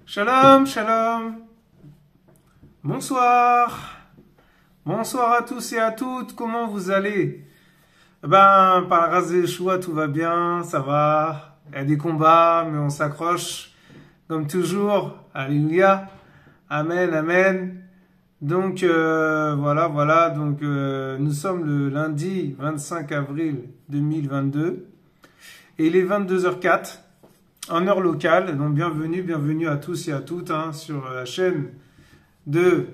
Shalom, shalom. Bonsoir. Bonsoir à tous et à toutes. Comment vous allez? Par la grâce de Yeshua, tout va bien, ça va. Il y a des combats, mais on s'accroche. Comme toujours. Alléluia. Amen, amen. Donc, voilà. Donc, nous sommes le lundi 25 avril 2022. Et il est 22h04. En heure locale, donc bienvenue à tous et à toutes sur la chaîne de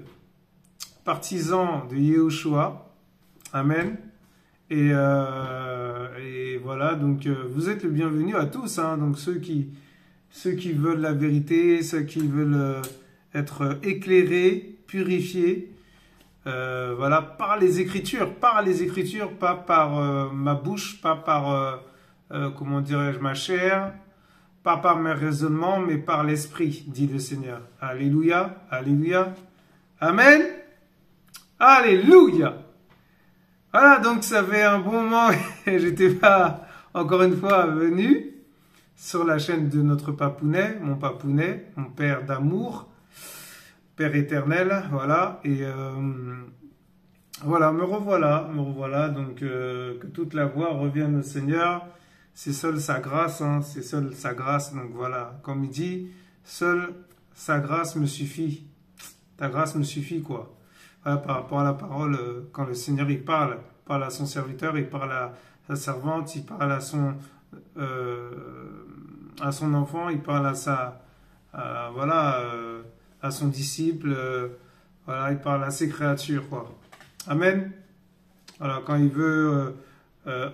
partisans de Yehoshua. Amen. Et voilà, donc vous êtes le bienvenu à tous, donc ceux qui veulent la vérité, ceux qui veulent être éclairés, purifiés, voilà, par les Écritures, pas par ma bouche, pas par, comment dirais-je, ma chair, pas par mes raisonnements, mais par l'Esprit, dit le Seigneur. Alléluia, alléluia, amen, alléluia. Voilà, donc ça fait un bon moment et j'étais pas, encore une fois, venu sur la chaîne de notre papounet, mon Père d'amour, Père éternel, voilà, et voilà, me revoilà, donc que toute la voix revienne au Seigneur. C'est seule sa grâce, c'est seule sa grâce. Donc voilà, comme il dit, seule sa grâce me suffit. Ta grâce me suffit, quoi. Voilà, par rapport à la parole, quand le Seigneur il parle à son serviteur, il parle à sa servante, il parle à son enfant, il parle à son disciple, voilà, il parle à ses créatures, quoi. Amen. Voilà, quand il veut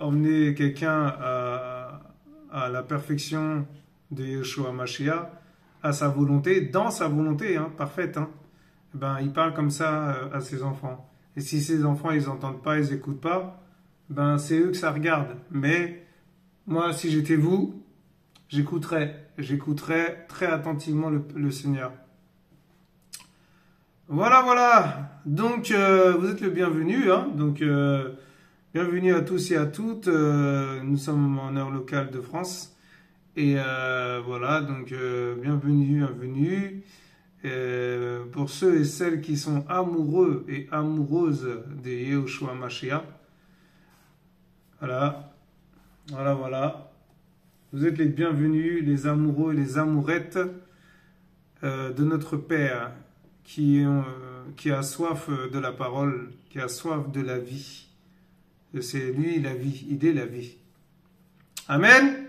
emmener quelqu'un à la perfection de Yeshua Mashiach, à sa volonté, dans sa volonté parfaite, il parle comme ça à ses enfants. Et si ses enfants ils n'entendent pas, ils n'écoutent pas, c'est eux que ça regarde. Mais moi, si j'étais vous, j'écouterais très attentivement le Seigneur. Voilà. Donc vous êtes le bienvenu, donc bienvenue à tous et à toutes. Nous sommes en heure locale de France. Et voilà, donc bienvenue. Pour ceux et celles qui sont amoureux et amoureuses de Yehoshua Mashiach. Voilà. Vous êtes les bienvenus, les amoureux et les amourettes de notre Père qui a soif de la parole, qui a soif de la vie. C'est lui la vie, il est la vie. Amen.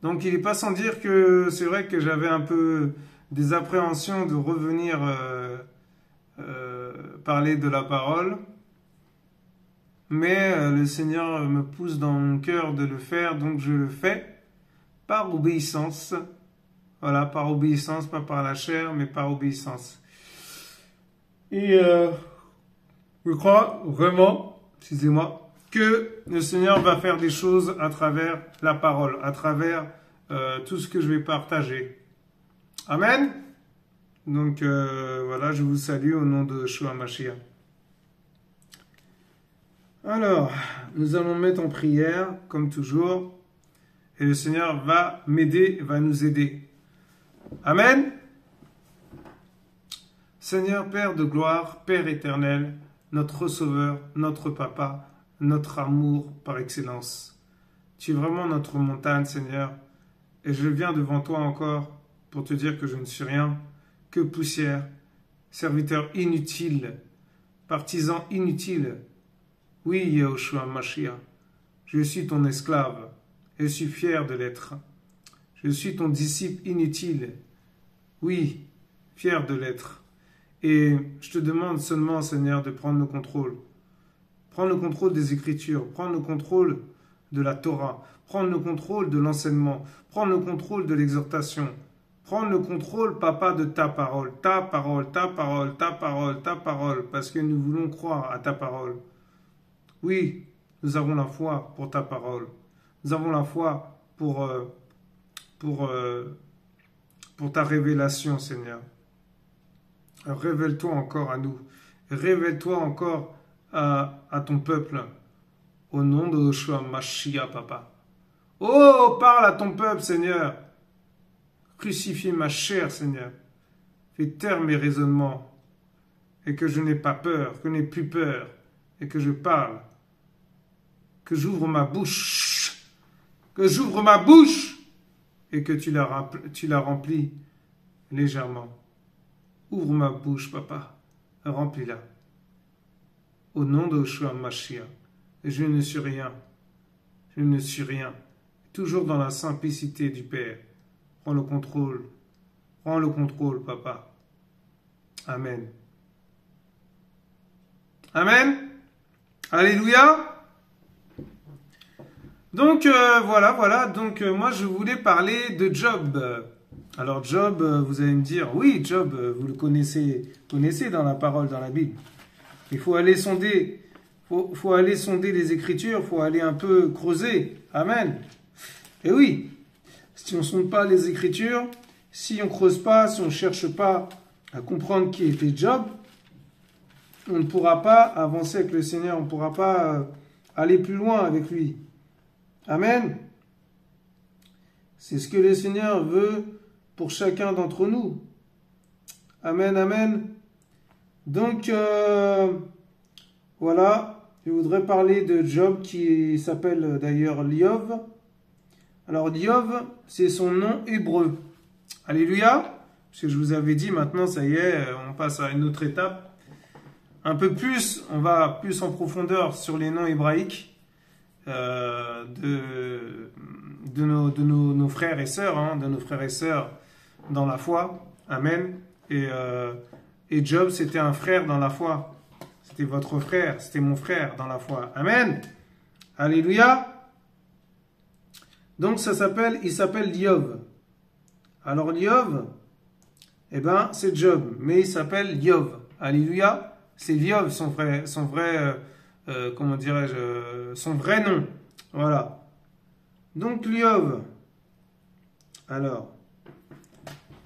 Donc il n'est pas sans dire que c'est vrai que j'avais un peu des appréhensions de revenir parler de la parole. Mais le Seigneur me pousse dans mon cœur de le faire, donc je le fais par obéissance. Voilà, par obéissance, pas par la chair, mais par obéissance. Et je crois vraiment, excusez-moi, que le Seigneur va faire des choses à travers la parole, à travers tout ce que je vais partager. Amen. Donc voilà, je vous salue au nom de Yeshua Mashiach. Alors, nous allons mettre en prière, comme toujours, et le Seigneur va m'aider, va nous aider. Amen. Seigneur Père de gloire, Père éternel, notre Sauveur, notre Papa, notre amour par excellence. Tu es vraiment notre montagne, Seigneur, et je viens devant toi encore pour te dire que je ne suis rien que poussière, serviteur inutile, partisan inutile. Oui, Yehoshua Mashiach, je suis ton esclave et je suis fier de l'être. Je suis ton disciple inutile. Oui, fier de l'être. Et je te demande seulement, Seigneur, de prendre le contrôle. Prendre le contrôle des Écritures, prendre le contrôle de la Torah, prendre le contrôle de l'enseignement, prendre le contrôle de l'exhortation, prendre le contrôle, Papa, de ta parole, parce que nous voulons croire à ta parole. Oui, nous avons la foi pour ta parole. Nous avons la foi pour ta révélation, Seigneur. Révèle-toi encore à nous. Révèle-toi encore à ton peuple. Au nom de Yeshua Mashiach, Papa. Oh, parle à ton peuple, Seigneur. crucifier ma chair, Seigneur. Fais taire mes raisonnements et que je n'ai pas peur, que je n'ai plus peur et que je parle. Que j'ouvre ma bouche, et que tu la remplis légèrement. Ouvre ma bouche, papa, remplis-la. Au nom de Yeshua Mashiach, je ne suis rien, toujours dans la simplicité du Père. Prends le contrôle, papa. Amen. Amen. Alléluia. Donc voilà. Donc moi je voulais parler de Job. Alors Job, vous allez me dire, oui Job, vous le connaissez dans la parole, dans la Bible. Il faut aller sonder, faut aller sonder les Écritures, faut aller un peu creuser. Amen. Et oui, si on ne sonde pas les Écritures, si on creuse pas, si on ne cherche pas à comprendre qui était Job, on ne pourra pas avancer avec le Seigneur, on ne pourra pas aller plus loin avec lui. Amen. C'est ce que le Seigneur veut pour chacun d'entre nous. Amen, amen. Donc, voilà, je voudrais parler de Job qui s'appelle d'ailleurs Liov. Alors, Liov, c'est son nom hébreu. Alléluia. Parce que je vous avais dit, maintenant, ça y est, on passe à une autre étape. Un peu plus, on va plus en profondeur sur les noms hébraïques. De nos frères et sœurs, de nos frères et sœurs dans la foi. Amen. Et Job, c'était un frère dans la foi. C'était votre frère, c'était mon frère dans la foi. Amen. Alléluia. Donc il s'appelle Liov. Alors Liov, c'est Job, mais il s'appelle Liov. Alléluia. C'est Liov, son vrai comment dirais-je, son vrai nom. Voilà. Donc, Liov.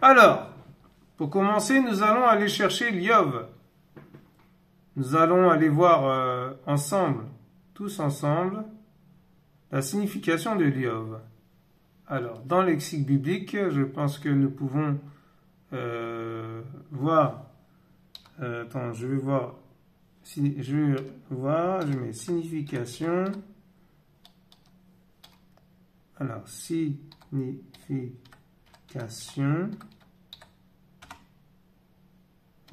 Alors, pour commencer, nous allons aller chercher Liov. Nous allons aller voir tous ensemble, la signification de Liov. Alors, dans le lexique biblique, je pense que nous pouvons voir. Attends, je vais voir. Je mets signification. Alors, signification.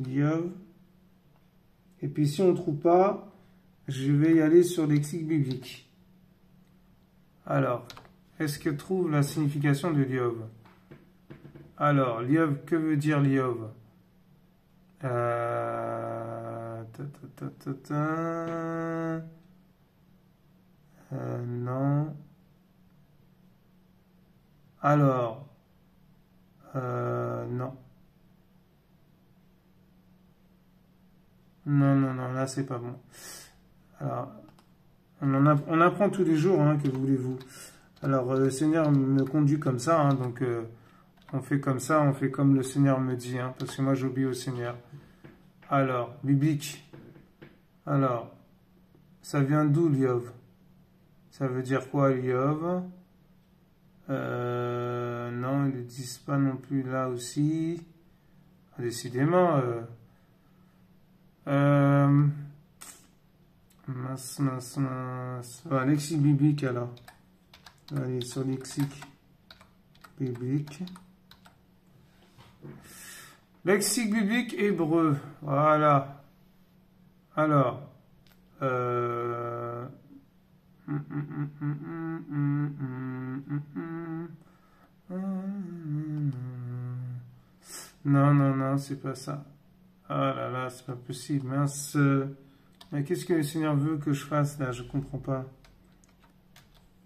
Liov. Et puis, si on ne trouve pas, je vais y aller sur le lexique biblique. Alors, est-ce que trouve la signification de Liov? Alors, Liov, que veut dire Liov? Non. Alors, non. Non, là c'est pas bon. Alors, on apprend tous les jours, que voulez-vous. Alors, le Seigneur me conduit comme ça, donc on fait comme ça, on fait comme le Seigneur me dit, parce que moi j'obéis au Seigneur. Alors, biblique. Alors, ça vient d'où, Liov? Ça veut dire quoi, Liov? Non, ils ne disent pas non plus là aussi. Décidément. Lexique biblique, alors. Allez, sur lexique biblique. Lexique biblique hébreu. Voilà. Alors. Non, c'est pas ça. Ah là là, c'est pas possible. Mince. Mais qu'est-ce que le Seigneur veut que je fasse là? Je comprends pas.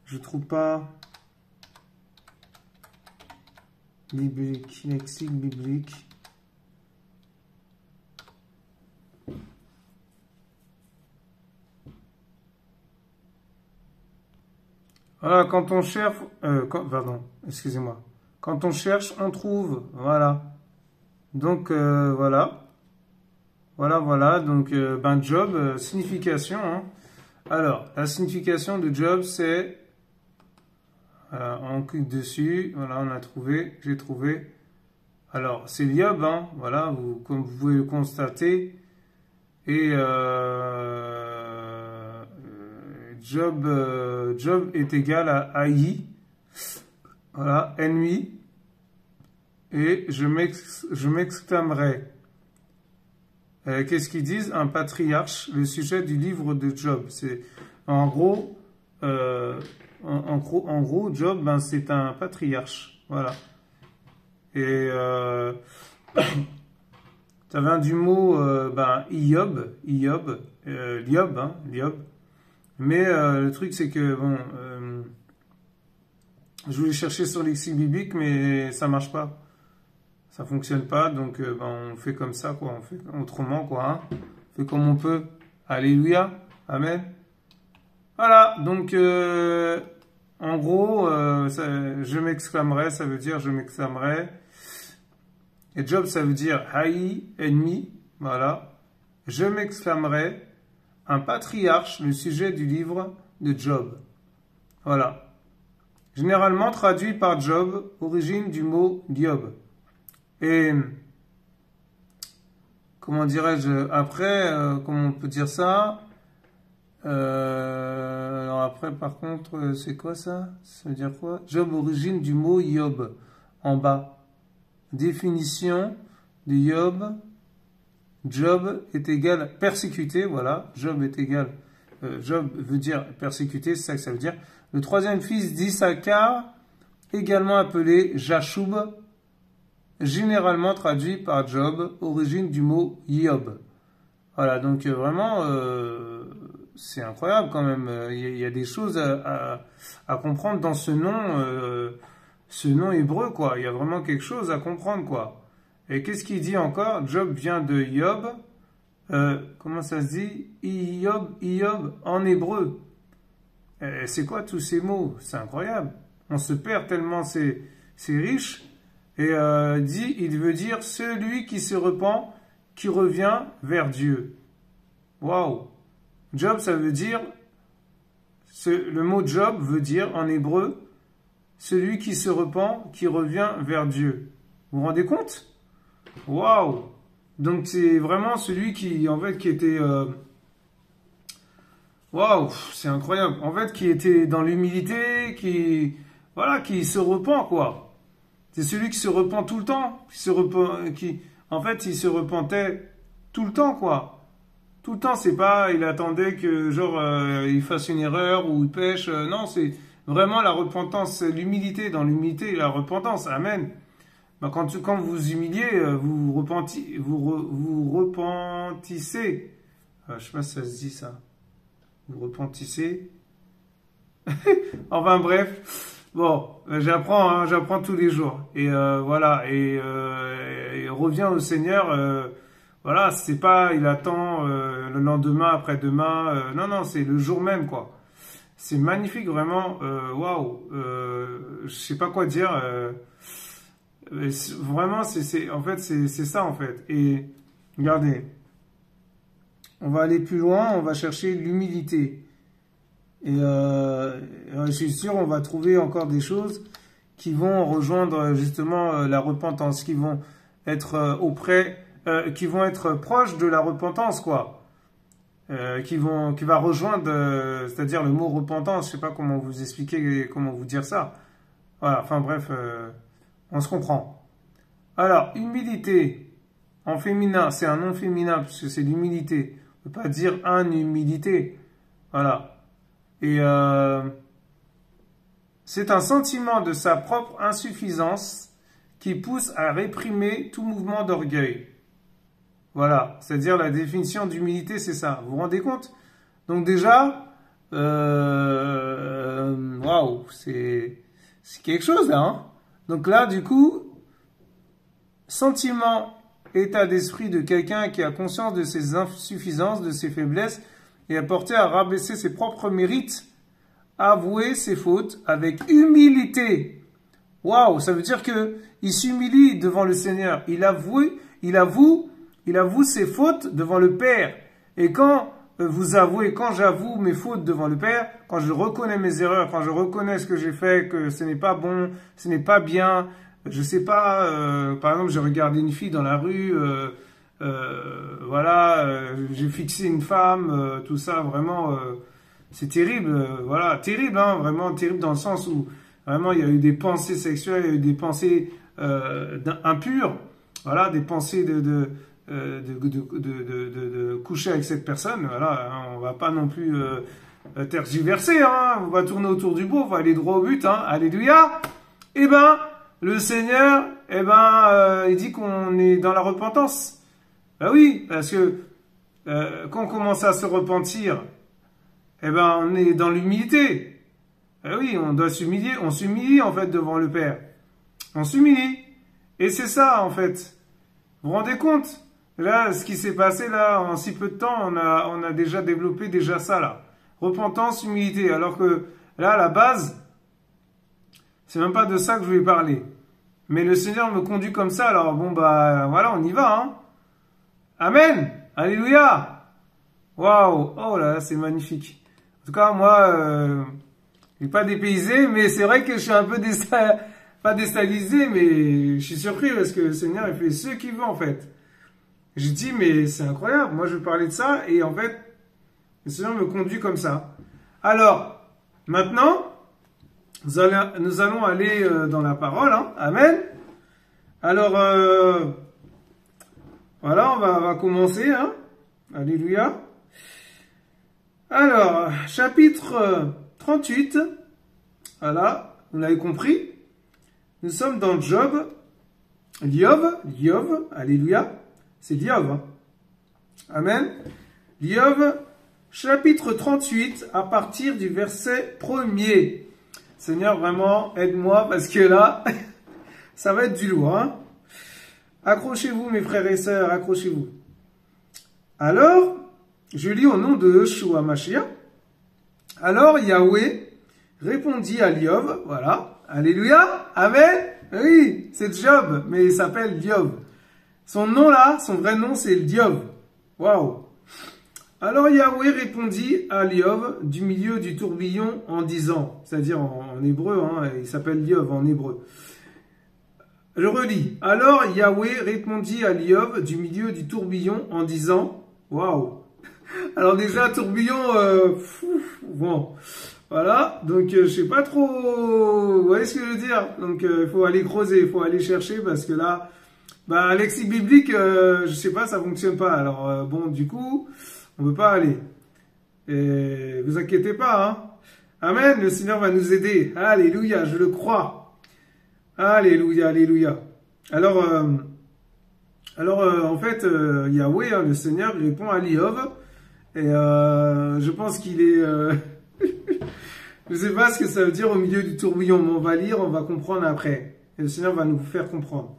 Je trouve pas. Biblique, lexique biblique. Voilà, quand on cherche, pardon, excusez-moi. Quand on cherche, on trouve, voilà. Donc, voilà. Voilà, donc, Job, signification, Alors, la signification de Job, c'est, Voilà, on clique dessus. Voilà, on a trouvé. J'ai trouvé. Alors, c'est l'Iob, hein. Voilà, comme vous pouvez le constater. Et job est égal à AI. Voilà, ennemi. Et je m'exclamerai. Qu'est-ce qu'ils disent? Un patriarche, le sujet du livre de Job. C'est en gros, Job, ben, c'est un patriarche. Voilà. Et ça vient du mot ben, Iob, Liob, hein, Liob. Mais le truc, c'est que bon, je voulais chercher sur le lexique biblique, mais ça marche pas. Ça fonctionne pas, donc ben, on fait comme ça, quoi. On fait autrement, quoi. Hein. On fait comme on peut. Alléluia. Amen. Voilà, donc en gros, je m'exclamerai, ça veut dire je m'exclamerai. Et Job, ça veut dire haï, ennemi. Voilà. Je m'exclamerai. Un patriarche, le sujet du livre de Job. Voilà. Généralement traduit par Job, origine du mot Liob. Et, comment dirais-je, après, comment on peut dire ça? Alors après, par contre, c'est quoi ça? Ça veut dire quoi? Job, origine du mot Iob, en bas. Définition de Iob. Job est égal à persécuté, voilà. Job est égal, Job veut dire persécuté, c'est ça que ça veut dire. Le troisième fils d'Issachar, également appelé Jashub, généralement traduit par Job, origine du mot Iob. Voilà, donc vraiment, c'est incroyable quand même. Il y a des choses à comprendre dans ce nom hébreu, quoi. Il y a vraiment quelque chose à comprendre, quoi. Et qu'est-ce qu'il dit encore? Job vient de Iob. Comment ça se dit? Iob en hébreu. C'est quoi tous ces mots? C'est incroyable. On se perd tellement c'est riche. Et il veut dire celui qui se repent, qui revient vers Dieu. Waouh! Job, ça veut dire, le mot Job veut dire en hébreu, celui qui se repent, qui revient vers Dieu. Vous vous rendez compte? Waouh! Donc c'est vraiment celui qui, en fait, qui était... Waouh! C'est incroyable. En fait, qui était dans l'humilité, voilà, qui se repent, quoi. C'est celui qui se repent tout le temps, en fait, il se repentait tout le temps, quoi. Tout le temps, c'est pas, il attendait que, genre, il fasse une erreur ou il pêche. Non, c'est vraiment la repentance, l'humilité, dans l'humilité, la repentance. Amen. Ben, quand vous vous humiliez, vous repentissez. Je sais pas si ça se dit ça. Vous repentissez. Enfin bref. Bon, j'apprends tous les jours. Et voilà, et revient au Seigneur. Voilà, c'est pas, il attend le lendemain, après-demain. Non, c'est le jour même, quoi. C'est magnifique, vraiment. Waouh, je sais pas quoi dire. Vraiment, en fait, c'est ça, en fait. Et regardez, on va aller plus loin. On va chercher l'humilité. Et je suis sûr, on va trouver encore des choses qui vont rejoindre justement la repentance, qui vont être qui vont être proches de la repentance, quoi. Qui va rejoindre, c'est-à-dire le mot repentance. Je sais pas comment vous expliquer, comment vous dire ça. Voilà. Enfin bref, on se comprend. Alors, humilité en féminin, c'est un nom féminin puisque c'est l'humilité. On peut pas dire un humilité. Voilà. Et c'est un sentiment de sa propre insuffisance qui pousse à réprimer tout mouvement d'orgueil. Voilà, c'est-à-dire la définition d'humilité, c'est ça. Vous vous rendez compte? Donc déjà, waouh, c'est quelque chose là. Hein. Donc là, du coup, sentiment, état d'esprit de quelqu'un qui a conscience de ses insuffisances, de ses faiblesses, et est porté à rabaisser ses propres mérites, avouer ses fautes avec humilité. Waouh, ça veut dire que il s'humilie devant le Seigneur. Il avoue ses fautes devant le Père. Et quand vous avouez, quand j'avoue mes fautes devant le Père, quand je reconnais mes erreurs, quand je reconnais ce que j'ai fait, que ce n'est pas bon, ce n'est pas bien, je sais pas, par exemple, j'ai regardé une fille dans la rue, voilà, j'ai fixé une femme, tout ça, vraiment, c'est terrible, voilà, terrible, hein, vraiment terrible dans le sens où vraiment il y a eu des pensées sexuelles, il y a eu des pensées impures, voilà, des pensées de coucher avec cette personne, voilà, hein, on va pas non plus tergiverser, hein, on va tourner autour du pot, on va aller droit au but, hein, alléluia. Eh ben, le Seigneur, eh ben, il dit qu'on est dans la repentance. Ben oui, parce que quand on commence à se repentir, eh ben, on est dans l'humilité. Ben oui, on doit s'humilier, on s'humilie en fait devant le Père. On s'humilie. Et c'est ça en fait. Vous vous rendez compte? Là, ce qui s'est passé là, en si peu de temps, on a déjà développé déjà ça là. Repentance, humilité. Alors que là, à la base, c'est même pas de ça que je voulais parler. Mais le Seigneur me conduit comme ça, alors bon bah voilà, on y va, hein. Amen. Alléluia. Waouh. Oh là là, c'est magnifique. En tout cas, moi, je suis pas dépaysé, mais c'est vrai que je suis un peu pas déstabilisé, mais je suis surpris parce que le Seigneur, il fait ce qu'il veut en fait. Je dis, mais c'est incroyable, moi je veux parler de ça, et en fait, le Seigneur me conduit comme ça. Alors, maintenant, nous allons aller dans la parole, hein. Amen. Alors, voilà, on va commencer, hein. Alléluia. Alors, chapitre 38, voilà, vous l'avez compris, nous sommes dans Job, Liov, alléluia, c'est Liov, hein. Amen. Liov, chapitre 38, à partir du verset 1er. Seigneur, vraiment, aide-moi, parce que là, ça va être du lourd, hein. Accrochez-vous, mes frères et sœurs, accrochez-vous. Alors, je lis au nom de Yeshua Mashiach. Alors Yahweh répondit à Liov, voilà, alléluia, amen. Oui, c'est Job, mais il s'appelle Liov. Son nom là, son vrai nom c'est Liov. Waouh. Alors Yahweh répondit à Liov du milieu du tourbillon en disant, c'est-à-dire en hébreu, hein, il s'appelle Liov en hébreu. Je relis. Alors Yahweh répondit à Liov du milieu du tourbillon en disant, waouh. Alors déjà tourbillon, bon, voilà. Donc je sais pas trop, vous voyez ce que je veux dire. Donc il faut aller creuser, il faut aller chercher parce que là, bah lexique biblique, je sais pas, ça fonctionne pas. Alors bon, du coup, on peut pas aller. Et vous inquiétez pas, hein. Amen. Le Seigneur va nous aider. Alléluia, je le crois. Alléluia, alléluia. Alors en fait, Yahweh, hein, le Seigneur, répond à Liov. Et je pense qu'il est... je sais pas ce que ça veut dire au milieu du tourbillon, mais on va lire, on va comprendre après. Et le Seigneur va nous faire comprendre.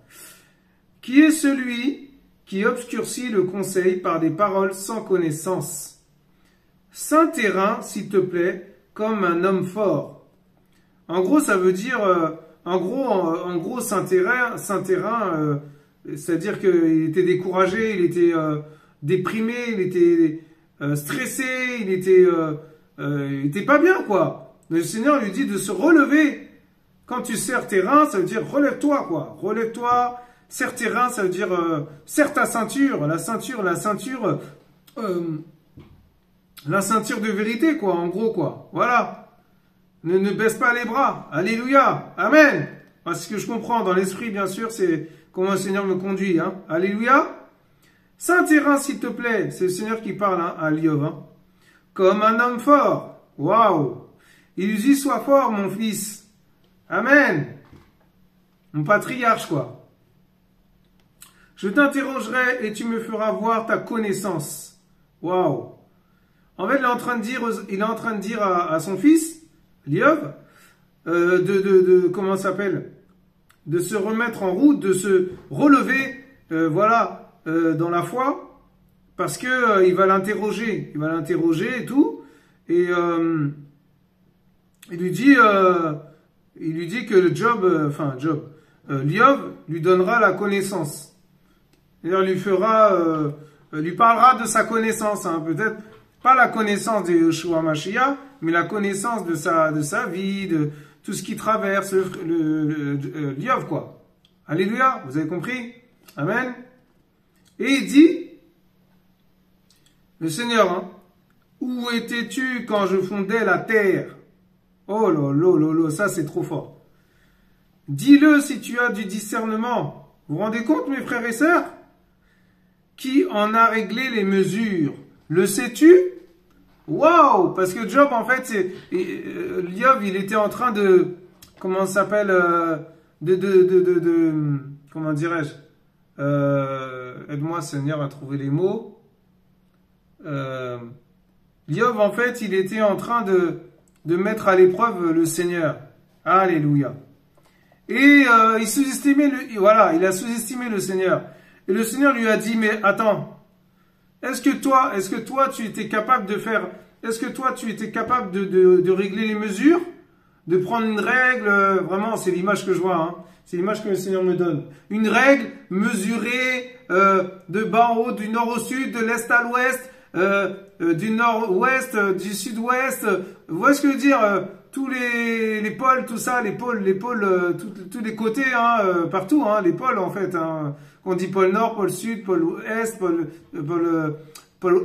Qui est celui qui obscurcit le conseil par des paroles sans connaissance? Saint terrain, s'il te plaît, comme un homme fort. En gros, ça veut dire... en gros, Saint terrain, c'est-à-dire qu'il était découragé, il était déprimé, il était... stressé, il était pas bien, quoi. Le Seigneur lui dit de se relever. Quand tu serres tes reins, ça veut dire relève-toi, quoi. Relève-toi, serre tes reins, ça veut dire serre ta ceinture, la ceinture de vérité, quoi, en gros, quoi. Voilà. Ne baisse pas les bras. Alléluia. Amen. Parce que je comprends dans l'esprit, bien sûr, c'est comment le Seigneur me conduit, hein. Alléluia. Saint terrain, s'il te plaît, c'est le Seigneur qui parle, hein, à Liov, hein. Comme un homme fort. Waouh. Il lui dit, sois fort, mon fils. Amen. Mon patriarche, quoi. Je t'interrogerai et tu me feras voir ta connaissance. Waouh. En fait, il est en train de dire à son fils, Liov, comment ça s'appelle? De se remettre en route, de se relever, voilà, dans la foi, parce que il va l'interroger et tout, et il lui dit que Liov lui donnera la connaissance. C'est-à-dire lui parlera de sa connaissance, hein, peut-être. Pas la connaissance de Yeshua Mashiach, mais la connaissance de sa vie, de tout ce qui traverse l'Iov, quoi. Alléluia, vous avez compris? Amen. Et il dit, le Seigneur, hein, où étais-tu quand je fondais la terre? Oh là là là là, ça c'est trop fort. Dis-le si tu as du discernement. Vous vous rendez compte, mes frères et sœurs? Qui en a réglé les mesures? Le sais-tu? Waouh! Parce que Job, en fait, Liov, il était en train de, comment ça s'appelle, comment dirais-je? Aide-moi, Seigneur, à trouver les mots. Liov, en fait, il était en train de mettre à l'épreuve le Seigneur. Alléluia. Et il sous-estimait, voilà, il a sous-estimé le Seigneur. Et le Seigneur lui a dit, mais attends, est-ce que toi, tu étais capable de faire, est-ce que toi, tu étais capable de régler les mesures, de prendre une règle, vraiment, c'est l'image que je vois, hein, c'est l'image que le Seigneur me donne. Une règle mesurée de bas en haut, du nord au sud, de l'est à l'ouest, du nord-ouest, du sud-ouest. Vous voyez ce que je veux dire? Tous les pôles, tout ça, les pôles, tous les côtés, hein, partout, hein, les pôles en fait. Hein. On dit pôle nord, pôle sud, pôle est, pôle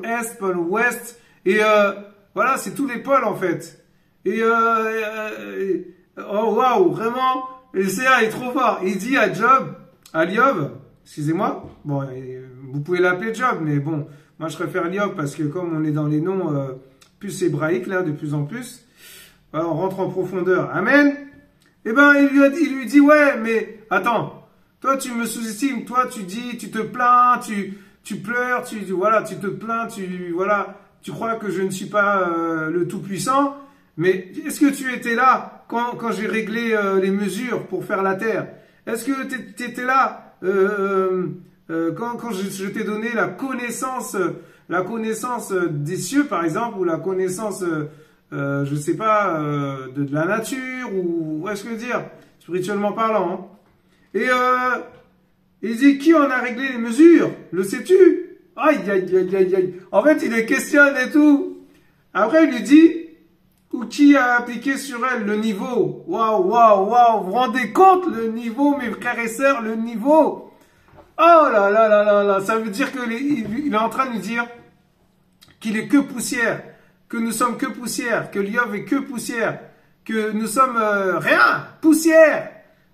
est, pôle ouest. Et voilà, c'est tous les pôles en fait. Et oh waouh, vraiment, le Seigneur est trop fort. Il dit à Job, à Liov, excusez-moi, bon, vous pouvez l'appeler Job, mais bon, moi je préfère Liov parce que comme on est dans les noms plus hébraïques là, de plus en plus, on rentre en profondeur. Amen. Eh ben, il lui dit, ouais, mais attends. Toi, tu me sous-estimes. Toi, tu dis, tu te plains, tu pleures, voilà, tu te plains, voilà, tu crois que je ne suis pas le Tout-Puissant. Mais est-ce que tu étais là quand j'ai réglé les mesures pour faire la terre? Est-ce que tu étais là quand je t'ai donné la connaissance des cieux, par exemple, ou la connaissance, je sais pas, de la nature, ou est-ce que je veux dire, spirituellement parlant, hein. Et il dit, qui en a réglé les mesures? Le sais-tu? Aïe, aïe, aïe, aïe, aïe. En fait, il les questionne et tout. Après, il lui dit, ou qui a appliqué sur elle le niveau? Waouh, waouh, waouh. Vous vous rendez compte le niveau, mes frères et sœurs, le niveau? Oh là là là là là. Ça veut dire qu'il est en train de nous dire qu'il est que poussière, que nous sommes que poussière, que Liov est que poussière, que nous sommes rien, poussière.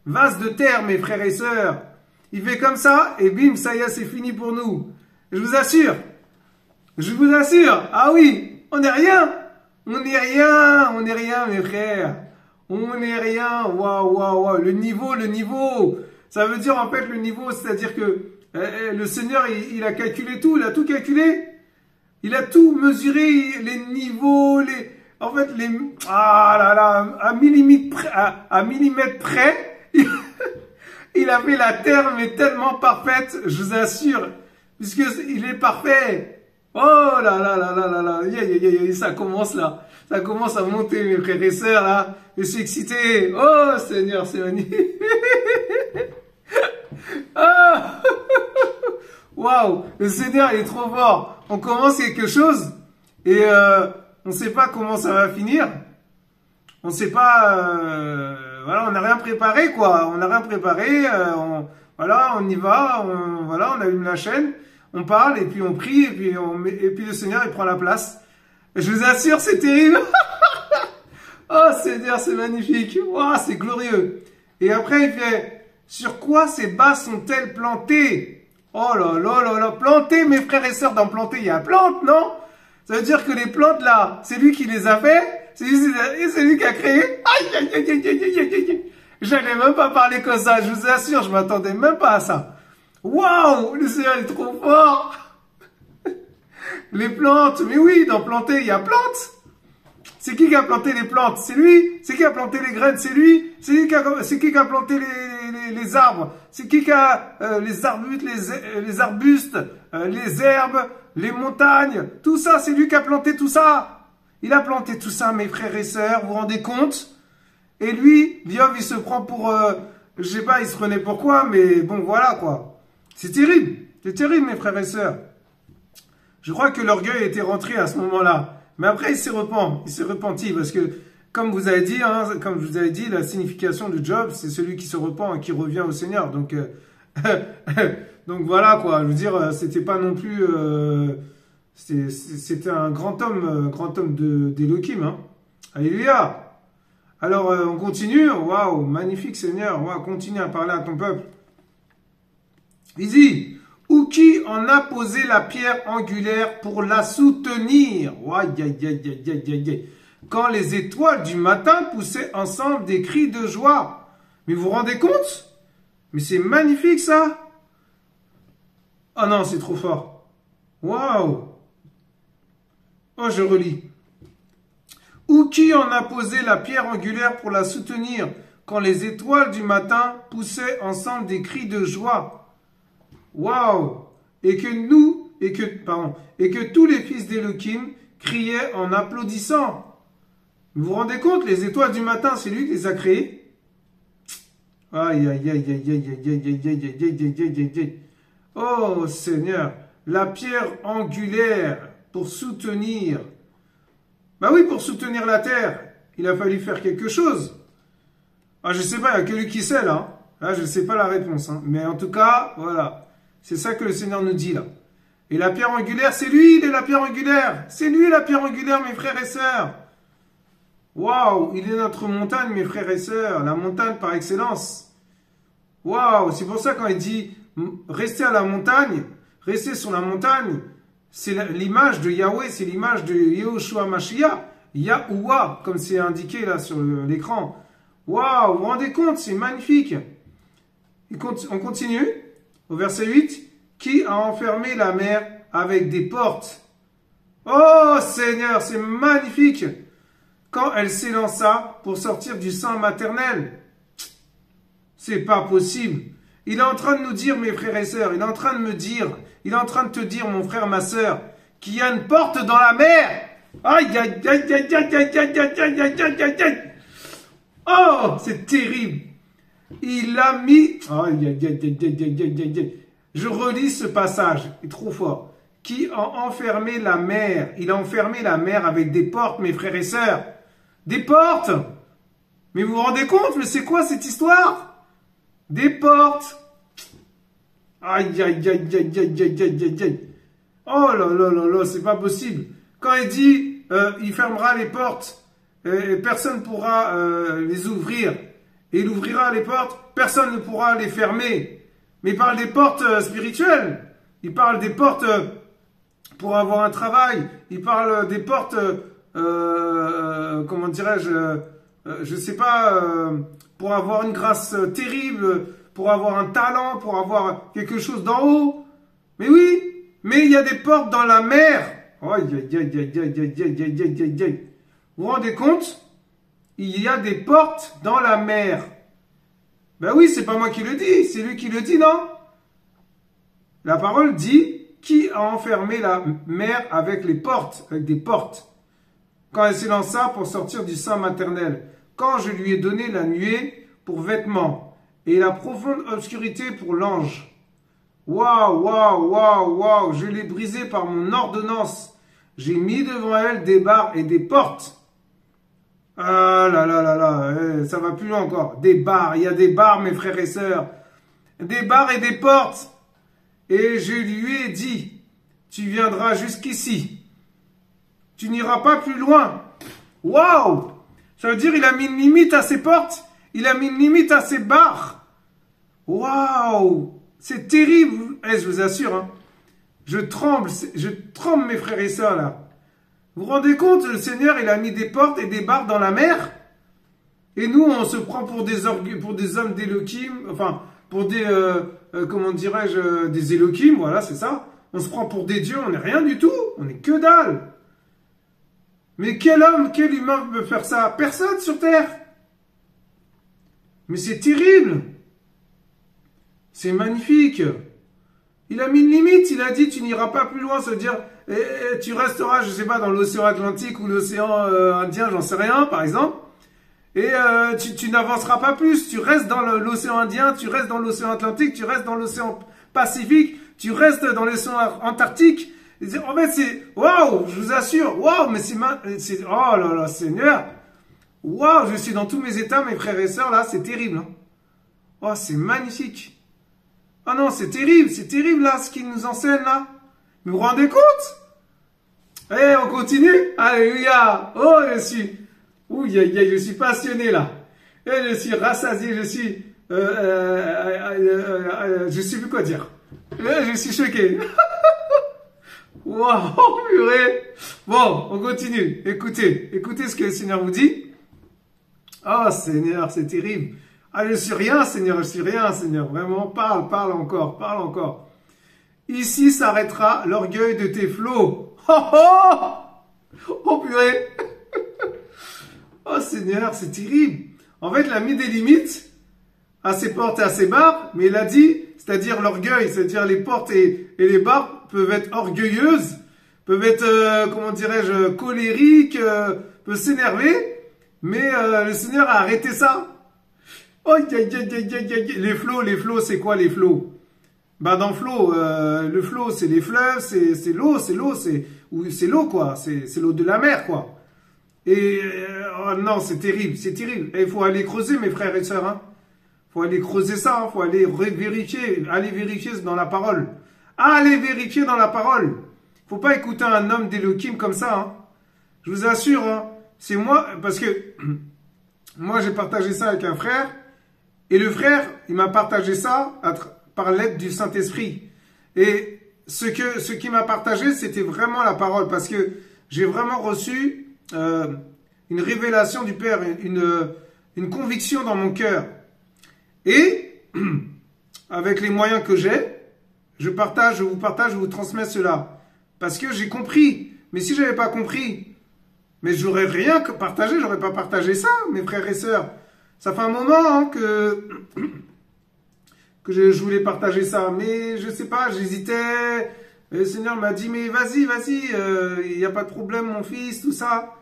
Vase de terre, mes frères et sœurs. Il fait comme ça, et bim, ça y est, c'est fini pour nous. Je vous assure. Je vous assure. Ah oui, on n'est rien. On n'est rien. On n'est rien, mes frères. On n'est rien. Waouh, waouh, waouh. Le niveau. Ça veut dire, en fait, le niveau, c'est-à-dire que le Seigneur, il a calculé tout. Il a tout calculé. Il a tout mesuré, les niveaux, en fait, ah là là, à millimètre près. Il a fait la terre, mais tellement parfaite, je vous assure, puisque il est parfait. Oh là là là là là là, ça commence là, ça commence à monter, mes frères et sœurs là. Je suis excité. Oh Seigneur, c'est magnifique. Ah, waouh, le Seigneur il est trop fort. On commence quelque chose et on ne sait pas comment ça va finir. On ne sait pas. Voilà, on n'a rien préparé, quoi. On n'a rien préparé. Voilà, on y va. Voilà, on allume la chaîne. On parle et puis on prie et puis le Seigneur il prend la place. Et je vous assure, c'est terrible. Oh Seigneur, c'est magnifique. Wow, c'est glorieux. Et après il fait, sur quoi ces bas sont-elles plantées? Oh là là là là, plantées, mes frères et sœurs. Dans planter, il y a plante, non? Ça veut dire que les plantes là, c'est lui qui les a fait. C'est lui qui a créé. Aïe, aïe, aïe, aïe, aïe, aïe, aïe. J'allais même pas parler comme ça, je vous assure, je m'attendais même pas à ça. Waouh, le Seigneur est trop fort. Les plantes, mais oui, dans planter, il y a plantes. C'est qui a planté les plantes? C'est lui. C'est qui a planté les graines? C'est lui. C'est qui a planté les arbres? C'est qui a les arbustes, les arbustes, les herbes, les montagnes? Tout ça, c'est lui qui a planté tout ça. Il a planté tout ça, mes frères et sœurs, vous vous rendez compte? Et lui, Liov, il se prend pour, je sais pas, il se prenait pour quoi, mais bon, voilà, quoi. C'est terrible, mes frères et sœurs. Je crois que l'orgueil était rentré à ce moment-là. Mais après, il s'est repenti parce que, comme vous avez dit, hein, comme je vous avais dit, la signification de Job, c'est celui qui se repent et qui revient au Seigneur. Donc, donc voilà quoi. Je veux dire, c'était pas non plus, c'était un grand homme d'Elohim. Hein. Alléluia. Alors, on continue. Waouh, magnifique Seigneur. Waouh, continue à parler à ton peuple. Il dit, ou qui en a posé la pierre angulaire pour la soutenir. Aïe, aïe, aïe, aïe, aïe, aïe, aïe. Quand les étoiles du matin poussaient ensemble des cris de joie. Mais vous vous rendez compte? Mais c'est magnifique ça. Ah non, c'est trop fort. Waouh. Oh, je relis. Ou qui en a posé la pierre angulaire pour la soutenir quand les étoiles du matin poussaient ensemble des cris de joie. Waouh! Et que tous les fils d'Élohim criaient en applaudissant. Vous vous rendez compte, les étoiles du matin, c'est lui qui les a créées? Aïe, aïe, aïe, aïe, aïe, aïe, aïe, aïe, aïe, aïe, aïe, aïe, aïe. Oh Seigneur, la pierre angulaire pour soutenir. Bah oui, pour soutenir la terre, il a fallu faire quelque chose. Ah, je sais pas, il n'y a que lui qui sait là. Là, je ne sais pas la réponse. Hein. Mais en tout cas, voilà. C'est ça que le Seigneur nous dit là. Et la pierre angulaire, c'est lui, il est la pierre angulaire. C'est lui la pierre angulaire, mes frères et sœurs. Waouh, il est notre montagne, mes frères et sœurs. La montagne par excellence. Waouh, c'est pour ça quand il dit restez à la montagne, restez sur la montagne, c'est l'image de Yahweh, c'est l'image de Yehoshua Mashiach, Yahuwah, comme c'est indiqué là sur l'écran. Waouh, vous vous rendez compte, c'est magnifique. On continue au verset 8. Qui a enfermé la mer avec des portes? Oh Seigneur, c'est magnifique. Quand elle s'élança pour sortir du sein maternel. C'est pas possible. Il est en train de nous dire, mes frères et sœurs, il est en train de me dire, il est en train de te dire, mon frère, ma sœur, qu'il y a une porte dans la mer. Aïe, aïe, aïe, aïe, aïe, aïe, aïe, aïe, aïe, aïe, aïe, aïe, aïe. Oh, c'est terrible. Il a mis... Aïe, aïe, aïe, aïe, aïe, aïe, aïe, aïe, aïe. Je relis ce passage, il est trop fort. Qui a enfermé la mer? Il a enfermé la mer avec des portes, mes frères et sœurs. Des portes. Mais vous vous rendez compte, mais c'est quoi cette histoire? Des portes. Aïe, aïe, aïe, aïe, aïe, aïe, aïe, aïe, aïe. Oh là là là là, c'est pas possible. Quand il dit, il fermera les portes, personne ne pourra les ouvrir. Et il ouvrira les portes, personne ne pourra les fermer. Mais il parle des portes spirituelles. Il parle des portes pour avoir un travail. Il parle des portes, comment dirais-je, je sais pas, pour avoir une grâce terrible, pour avoir un talent, pour avoir quelque chose d'en haut. Mais oui, mais il y a des portes dans la mer. Aïe, aïe, aïe, aïe, aïe, aïe, aïe, aïe, aïe, aïe, aïe. Vous vous rendez compte? Il y a des portes dans la mer. Ben oui, c'est pas moi qui le dis, c'est lui qui le dit, non? La parole dit, qui a enfermé la mer avec les portes, avec des portes, quand elle s'élança pour sortir du sein maternel, quand je lui ai donné la nuée pour vêtement et la profonde obscurité pour l'ange. Waouh, waouh, waouh, waouh, je l'ai brisée par mon ordonnance. J'ai mis devant elle des barres et des portes. Ah là là là là, ça va plus loin encore. Des barres, il y a des barres, mes frères et sœurs. Des barres et des portes. Et je lui ai dit, tu viendras jusqu'ici. Tu n'iras pas plus loin. Waouh! Ça veut dire il a mis une limite à ses portes. Il a mis une limite à ses barres. Waouh! C'est terrible. Je vous assure, hein. Je tremble, mes frères et sœurs, là. Vous vous rendez compte, le Seigneur, il a mis des portes et des barres dans la mer. Et nous, on se prend pour des hommes d'Élohim, enfin, pour des, comment dirais-je, des Élohim, voilà, c'est ça. On se prend pour des dieux, on n'est rien du tout, on n'est que dalle. Mais quel homme, quel humain peut faire ça? Personne sur terre. Mais c'est terrible. C'est magnifique. Il a mis une limite, il a dit tu n'iras pas plus loin, ça veut dire tu resteras, je sais pas, dans l'océan Atlantique ou l'océan Indien, j'en sais rien, par exemple. Et tu n'avanceras pas plus, tu restes dans l'océan Indien, tu restes dans l'océan Atlantique, tu restes dans l'océan Pacifique, tu restes dans l'océan Antarctique, En fait, c'est, waouh, je vous assure, waouh, mais oh là là, Seigneur, waouh, je suis dans tous mes états, mes frères et sœurs, là, c'est terrible, hein. Oh, c'est magnifique. Oh non, c'est terrible, là, ce qu'il nous enseigne, là. Vous vous rendez compte? Eh, on continue? Alléluia. Oh, je suis passionné, là. Et je suis rassasié, je sais plus quoi dire. Je suis choqué. Waouh, purée. Bon, on continue. Écoutez ce que le Seigneur vous dit. Oh, Seigneur, c'est terrible. Ah, je suis rien, Seigneur, Vraiment, parle encore. Ici s'arrêtera l'orgueil de tes flots. Oh, purée. Oh, Seigneur, c'est terrible. En fait, il a mis des limites à ses portes et à ses barres, mais il a dit, c'est-à-dire l'orgueil, c'est-à-dire les portes et les barres peuvent être orgueilleuses, peuvent être, comment dirais-je, colériques, peuvent s'énerver, mais le Seigneur a arrêté ça. Oh, les flots, c'est quoi les flots? Bah dans le flot, c'est les fleuves, c'est l'eau quoi, c'est l'eau de la mer quoi. Et oh non, c'est terrible. Et il faut aller creuser mes frères et sœurs, hein. Faut aller creuser ça, hein. Faut aller vérifier dans la parole. Allez vérifier dans la parole. Faut pas écouter un homme d'Elohim comme ça, hein. Je vous assure, hein. C'est moi, parce que moi j'ai partagé ça avec un frère, et le frère, il m'a partagé ça par l'aide du Saint-Esprit. Et ce qui m'a partagé, c'était vraiment la parole, parce que j'ai vraiment reçu une révélation du Père, une conviction dans mon cœur. Et avec les moyens que j'ai, je vous transmets cela. Parce que j'ai compris. Mais si je n'avais pas compris, mais j'aurais rien partagé, j'aurais pas partagé ça, mes frères et sœurs. Ça fait un moment hein, que je voulais partager ça, mais je sais pas, j'hésitais. Le Seigneur m'a dit, mais vas-y, il n'y a pas de problème, mon fils, tout ça.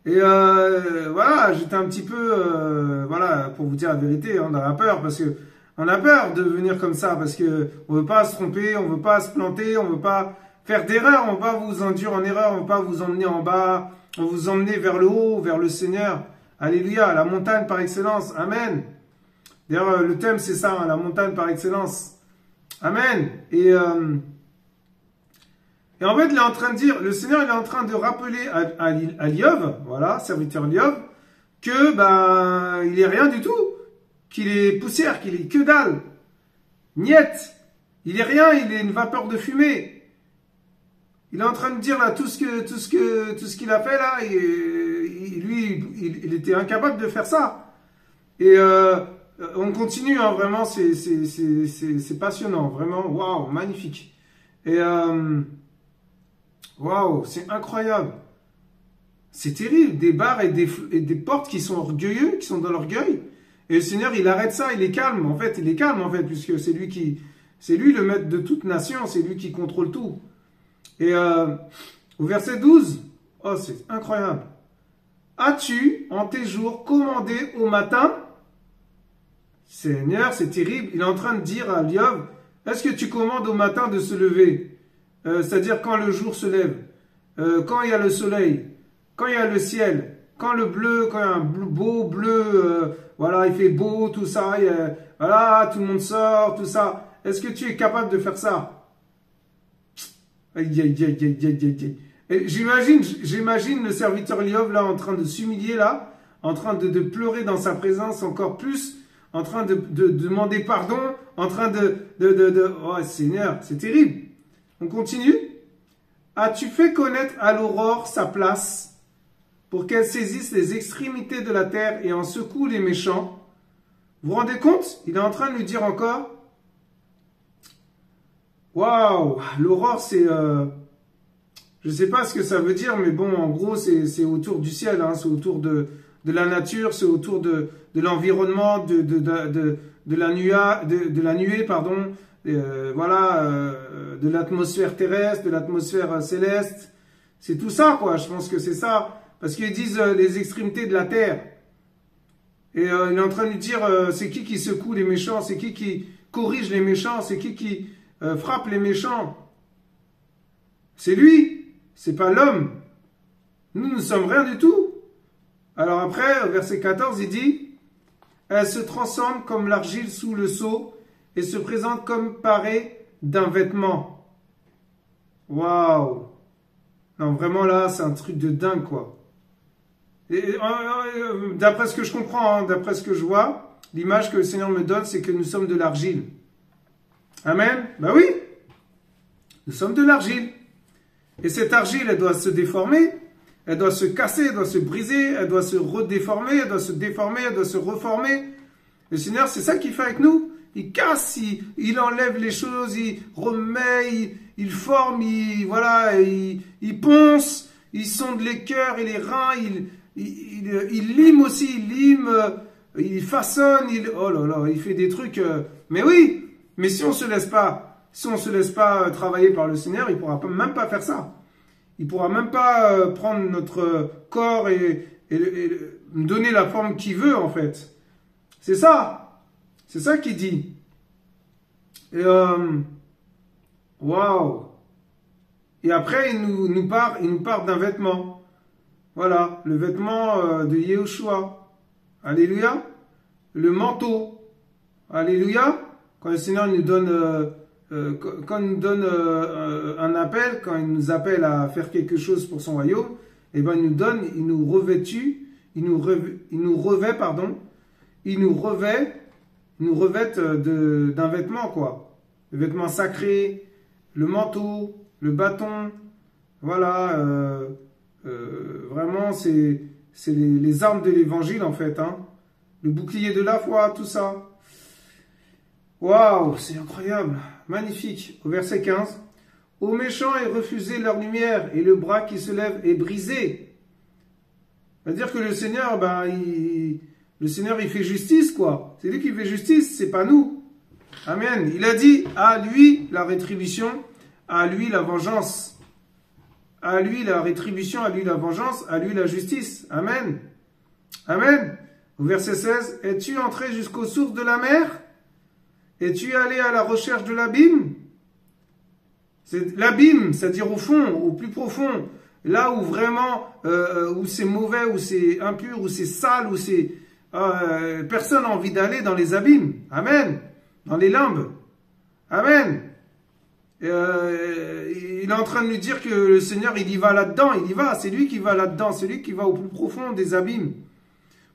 Et voilà, j'étais un petit peu, voilà, pour vous dire la vérité, hein, dans la peur, parce que on a peur de venir comme ça, parce que on veut pas se tromper, on veut pas se planter, on veut pas faire d'erreur, on veut pas vous induire en erreur, on veut pas vous emmener en bas, on veut vous emmener vers le haut, vers le Seigneur. Alléluia, la montagne par excellence, amen. D'ailleurs, le thème c'est ça, hein, la montagne par excellence, amen. Et en fait, il est en train de dire, le Seigneur il est en train de rappeler à Liov, voilà, serviteur Liov, que ben il est rien du tout, qu'il est poussière, qu'il est que dalle, niet, il est rien, il est une vapeur de fumée. Il est en train de dire là tout ce qu'il a fait là, il était incapable de faire ça. Et on continue, hein, vraiment, c'est passionnant, vraiment, waouh, magnifique. Et waouh, c'est incroyable. C'est terrible, des barres et des portes qui sont orgueilleux, qui sont dans l'orgueil. Et le Seigneur, il arrête ça, il les calme, en fait, puisque c'est lui le maître de toute nation, c'est lui qui contrôle tout. Et au verset 12, oh, c'est incroyable. As-tu, en tes jours, commandé au matin? Seigneur, c'est terrible. Il est en train de dire à Liov, est-ce que tu commandes au matin de se lever? C'est-à-dire quand le jour se lève, quand il y a le soleil, quand il y a le ciel, quand le bleu, quand il y a un beau bleu, voilà, il fait beau, tout ça, voilà, tout le monde sort, tout ça. Est-ce que tu es capable de faire ça? J'imagine le serviteur Liov là en train de s'humilier là, en train de pleurer dans sa présence encore plus, en train de demander pardon, en train oh Seigneur, c'est terrible. On continue. As-tu fait connaître à l'aurore sa place pour qu'elle saisisse les extrémités de la terre et en secoue les méchants? Vous vous rendez compte? Il est en train de lui dire encore. Waouh, l'aurore c'est, je sais pas ce que ça veut dire, mais bon, en gros c'est autour du ciel, hein, c'est autour de la nature, c'est autour de l'environnement, de la nuée, pardon, voilà, de l'atmosphère terrestre, de l'atmosphère céleste, c'est tout ça quoi. Je pense que c'est ça, parce qu'ils disent les extrémités de la terre. Et il est en train de lui dire, c'est qui secoue les méchants, c'est qui corrige les méchants, c'est qui frappe les méchants. C'est lui, c'est pas l'homme. Nous ne sommes rien du tout. Alors après, au verset 14, il dit, elle se transforme comme l'argile sous le seau et se présente comme parée d'un vêtement. Waouh! Non, vraiment là, c'est un truc de dingue, quoi. D'après ce que je comprends, hein, d'après ce que je vois, l'image que le Seigneur me donne, c'est que nous sommes de l'argile. Amen? Ben oui! Nous sommes de l'argile. Et cette argile, elle doit se déformer, elle doit se casser, elle doit se briser, elle doit se redéformer, elle doit se déformer, elle doit se reformer. Le Seigneur, c'est ça qu'il fait avec nous. Il casse, il enlève les choses, il remet, il forme, il ponce, il sonde les cœurs et les reins, il lime aussi, il façonne, oh là là, il fait des trucs. Mais oui, mais si on se laisse pas travailler par le Seigneur, il pourra même pas faire ça. Il pourra même pas prendre notre corps et donner la forme qu'il veut en fait. C'est ça. C'est ça qu'il dit. Et waouh. Et après, il nous parle d'un vêtement. Voilà, le vêtement de Yehoshua. Alléluia. Le manteau. Alléluia. Quand le Seigneur nous donne, un appel, quand il nous appelle à faire quelque chose pour son royaume, eh ben il nous revête d'un vêtement, quoi. Le vêtement sacré, le manteau, le bâton, voilà, vraiment, c'est les armes de l'évangile, en fait, hein. Le bouclier de la foi, tout ça. Waouh, c'est incroyable, magnifique. Au verset 15, « Aux méchants est refusée leur lumière, et le bras qui se lève est brisé. » C'est-à-dire que le Seigneur, le Seigneur, il fait justice, quoi. C'est lui qui fait justice, c'est pas nous. Amen. Il a dit, à lui la rétribution, à lui la vengeance. À lui la rétribution, à lui la vengeance, à lui la justice. Amen. Amen. Au verset 16, « Es-tu entré jusqu'aux sources de la mer? Es-tu allé à la recherche de l'abîme ?» L'abîme, c'est-à-dire au fond, au plus profond, là où vraiment, où c'est mauvais, où c'est impur, où c'est sale, où c'est... personne n'a envie d'aller dans les abîmes. Amen. Dans les limbes. Amen. Il est en train de nous dire que le Seigneur, il y va là-dedans. Il y va. C'est lui qui va là-dedans. C'est lui qui va au plus profond des abîmes.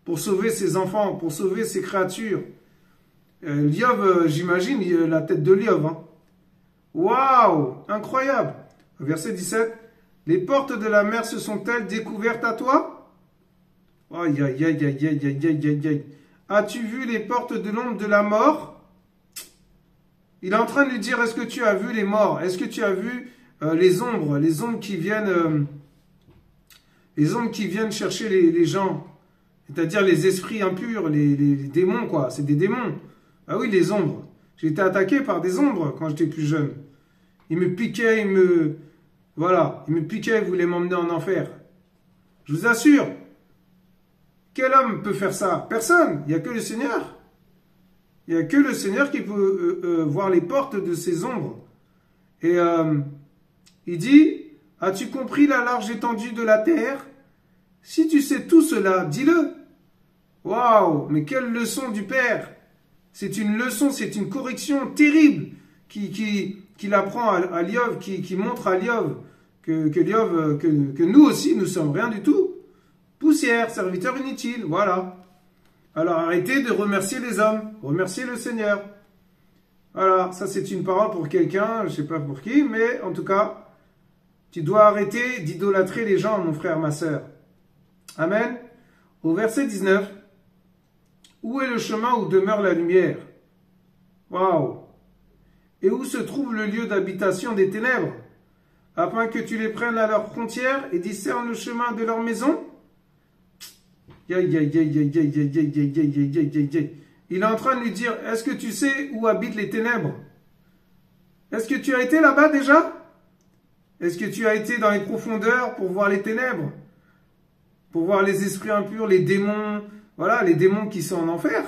Pour sauver ses enfants. Pour sauver ses créatures. Liov, j'imagine, la tête de Liov. Hein. Waouh. Incroyable. Verset 17. Les portes de la mer se sont-elles découvertes à toi? Aïe, aïe, aïe, aïe, aïe, aïe, aïe, aïe. As-tu vu les portes de l'ombre de la mort? Il est en train de lui dire, est-ce que tu as vu les morts? Est-ce que tu as vu les ombres qui viennent chercher les gens? C'est-à-dire les esprits impurs, les démons, quoi. C'est des démons. Ah oui, les ombres. J'ai été attaqué par des ombres quand j'étais plus jeune. Ils me piquaient, ils me piquaient, ils voulaient m'emmener en enfer. Je vous assure. Quel homme peut faire ça? Personne. Il n'y a que le Seigneur. Il n'y a que le Seigneur qui peut voir les portes de ces ombres. Et il dit, as-tu compris la large étendue de la terre? Si tu sais tout cela, dis-le. Waouh, mais quelle leçon du Père! C'est une leçon, c'est une correction terrible qu'il apprend à Liov, qui montre à Liov que nous aussi, nous sommes rien du tout. Poussière, serviteur inutile, voilà. Alors arrêtez de remercier les hommes, remerciez le Seigneur. Voilà, ça c'est une parole pour quelqu'un, je ne sais pas pour qui, mais en tout cas, tu dois arrêter d'idolâtrer les gens, mon frère, ma sœur. Amen. Au verset 19, où est le chemin où demeure la lumière? Waouh! Et où se trouve le lieu d'habitation des ténèbres, afin que tu les prennes à leurs frontières et discernes le chemin de leur maison? Il est en train de lui dire, est-ce que tu sais où habitent les ténèbres? Est-ce que tu as été là-bas déjà? Est-ce que tu as été dans les profondeurs pour voir les ténèbres? Pour voir les esprits impurs, les démons, voilà, les démons qui sont en enfer?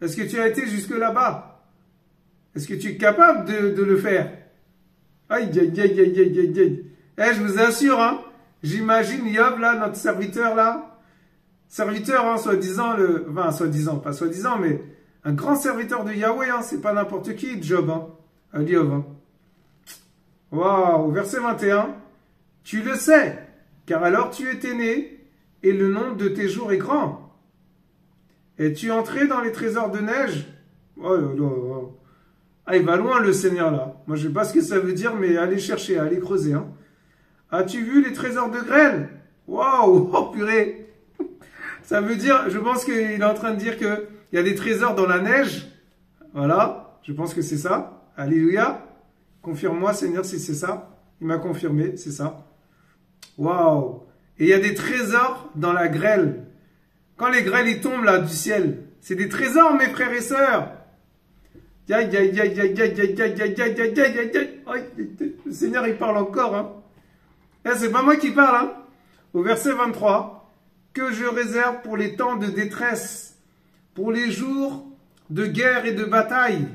Est-ce que tu as été jusque là-bas? Est-ce que tu es capable de le faire? Aïe, aïe, aïe, aïe, aïe, aïe, aïe. Eh, je vous assure, hein, j'imagine Yob, là, notre serviteur, là, serviteur, hein, soi-disant, enfin, soi-disant, pas soi-disant, mais un grand serviteur de Yahweh, hein, c'est pas n'importe qui, Job, hein, Yob, hein. Waouh, verset 21, tu le sais, car alors tu étais né, et le nombre de tes jours est grand. Es-tu entré dans les trésors de neige? Oh là là, oh. Ah, il va loin le Seigneur là. Moi je sais pas ce que ça veut dire, mais allez chercher, allez creuser. Hein. As-tu vu les trésors de grêle? Waouh, oh purée. Ça veut dire, je pense qu'il est en train de dire qu'il y a des trésors dans la neige. Voilà, je pense que c'est ça. Alléluia. Confirme-moi Seigneur si c'est ça. Il m'a confirmé, c'est ça. Waouh. Et il y a des trésors dans la grêle. Quand les grêles ils tombent là du ciel, c'est des trésors mes frères et sœurs. Le Seigneur il parle encore. Hein. C'est pas moi qui parle. Hein. Au verset 23, que je réserve pour les temps de détresse, pour les jours de guerre et de bataille.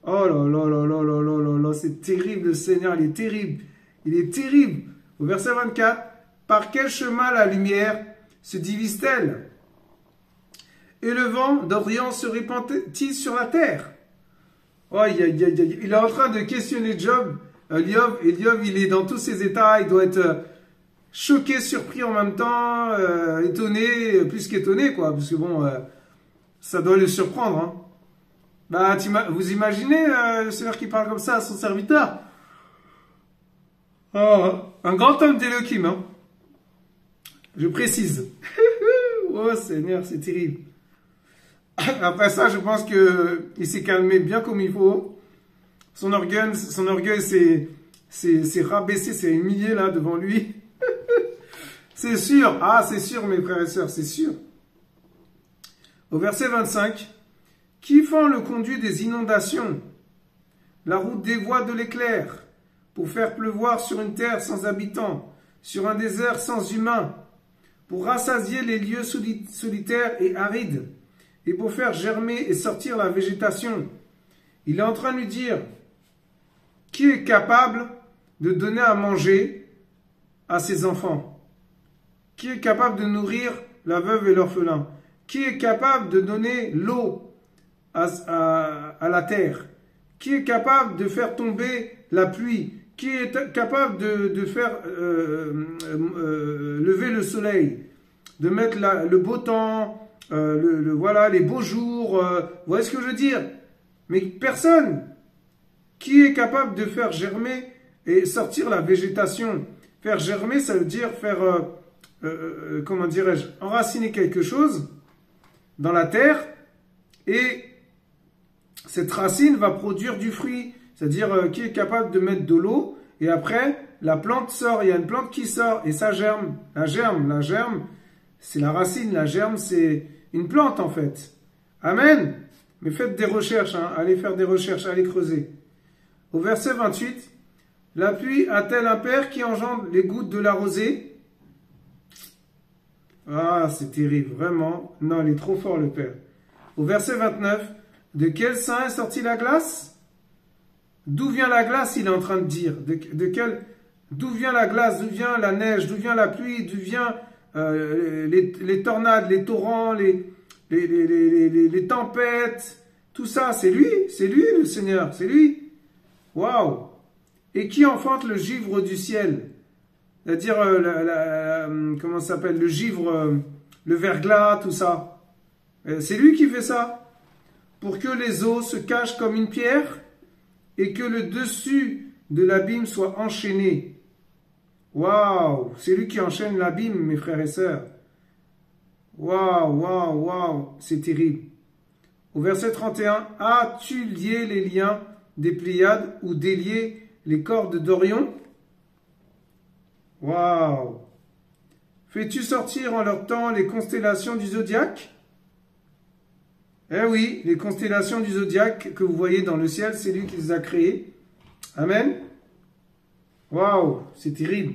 Oh là là là là là là là là, c'est terrible le Seigneur, il est terrible. Il est terrible. Au verset 24, par quel chemin la lumière se divise-t-elle? Et le vent d'Orient se répand-il sur la terre? Oh, il est en train de questionner Job, Job, et Job, il est dans tous ses états, il doit être choqué, surpris en même temps, étonné, plus qu'étonné, quoi, parce que bon, ça doit le surprendre, hein. Bah, vous imaginez le Seigneur qui parle comme ça à son serviteur? Oh, un grand homme d'Élohim, hein. Je précise. Oh Seigneur, c'est terrible. Après ça, je pense qu'il s'est calmé bien comme il faut. Son orgueil s'est rabaissé, s'est humilié là devant lui. C'est sûr. Ah, c'est sûr, mes frères et sœurs, c'est sûr. Au verset 25, qui fend le conduit des inondations, la route des voies de l'éclair, pour faire pleuvoir sur une terre sans habitants, sur un désert sans humains, pour rassasier les lieux solitaires et arides, et pour faire germer et sortir la végétation. Il est en train de lui dire, qui est capable de donner à manger à ses enfants? Qui est capable de nourrir la veuve et l'orphelin? Qui est capable de donner l'eau à la terre? Qui est capable de faire tomber la pluie? Qui est capable de faire lever le soleil? De mettre le beau temps, voilà, les beaux jours, vous voyez ce que je veux dire? Mais personne qui est capable de faire germer et sortir la végétation. Faire germer, ça veut dire faire, comment dirais-je, enraciner quelque chose dans la terre et cette racine va produire du fruit. C'est-à-dire qui est capable de mettre de l'eau et après la plante sort, il y a une plante qui sort et ça germe. La germe, c'est la racine, la germe c'est une plante en fait. Amen. Mais faites des recherches, hein. Allez faire des recherches, allez creuser. Au verset 28, la pluie a-t-elle un père qui engendre les gouttes de la rosée? Ah, c'est terrible, vraiment. Non, il est trop fort le père. Au verset 29, de quel sein est sortie la glace? D'où vient la glace, il est en train de dire. D'où vient la glace, d'où vient la neige, d'où vient la pluie, d'où vient les tornades, les torrents, les tempêtes, tout ça, c'est lui le Seigneur, c'est lui. Waouh! Et qui enfante le givre du ciel? C'est-à-dire, comment ça s'appelle? Le givre, le verglas, tout ça. C'est lui qui fait ça. Pour que les eaux se cachent comme une pierre et que le dessus de l'abîme soit enchaîné. Waouh! C'est lui qui enchaîne l'abîme, mes frères et sœurs. Waouh, waouh, waouh, c'est terrible. Au verset 31, as-tu lié les liens des Pléiades ou délié les cordes d'Orion? Waouh! Fais-tu sortir en leur temps les constellations du zodiaque? Eh oui, les constellations du zodiaque que vous voyez dans le ciel, c'est lui qui les a créées. Amen. Waouh, c'est terrible.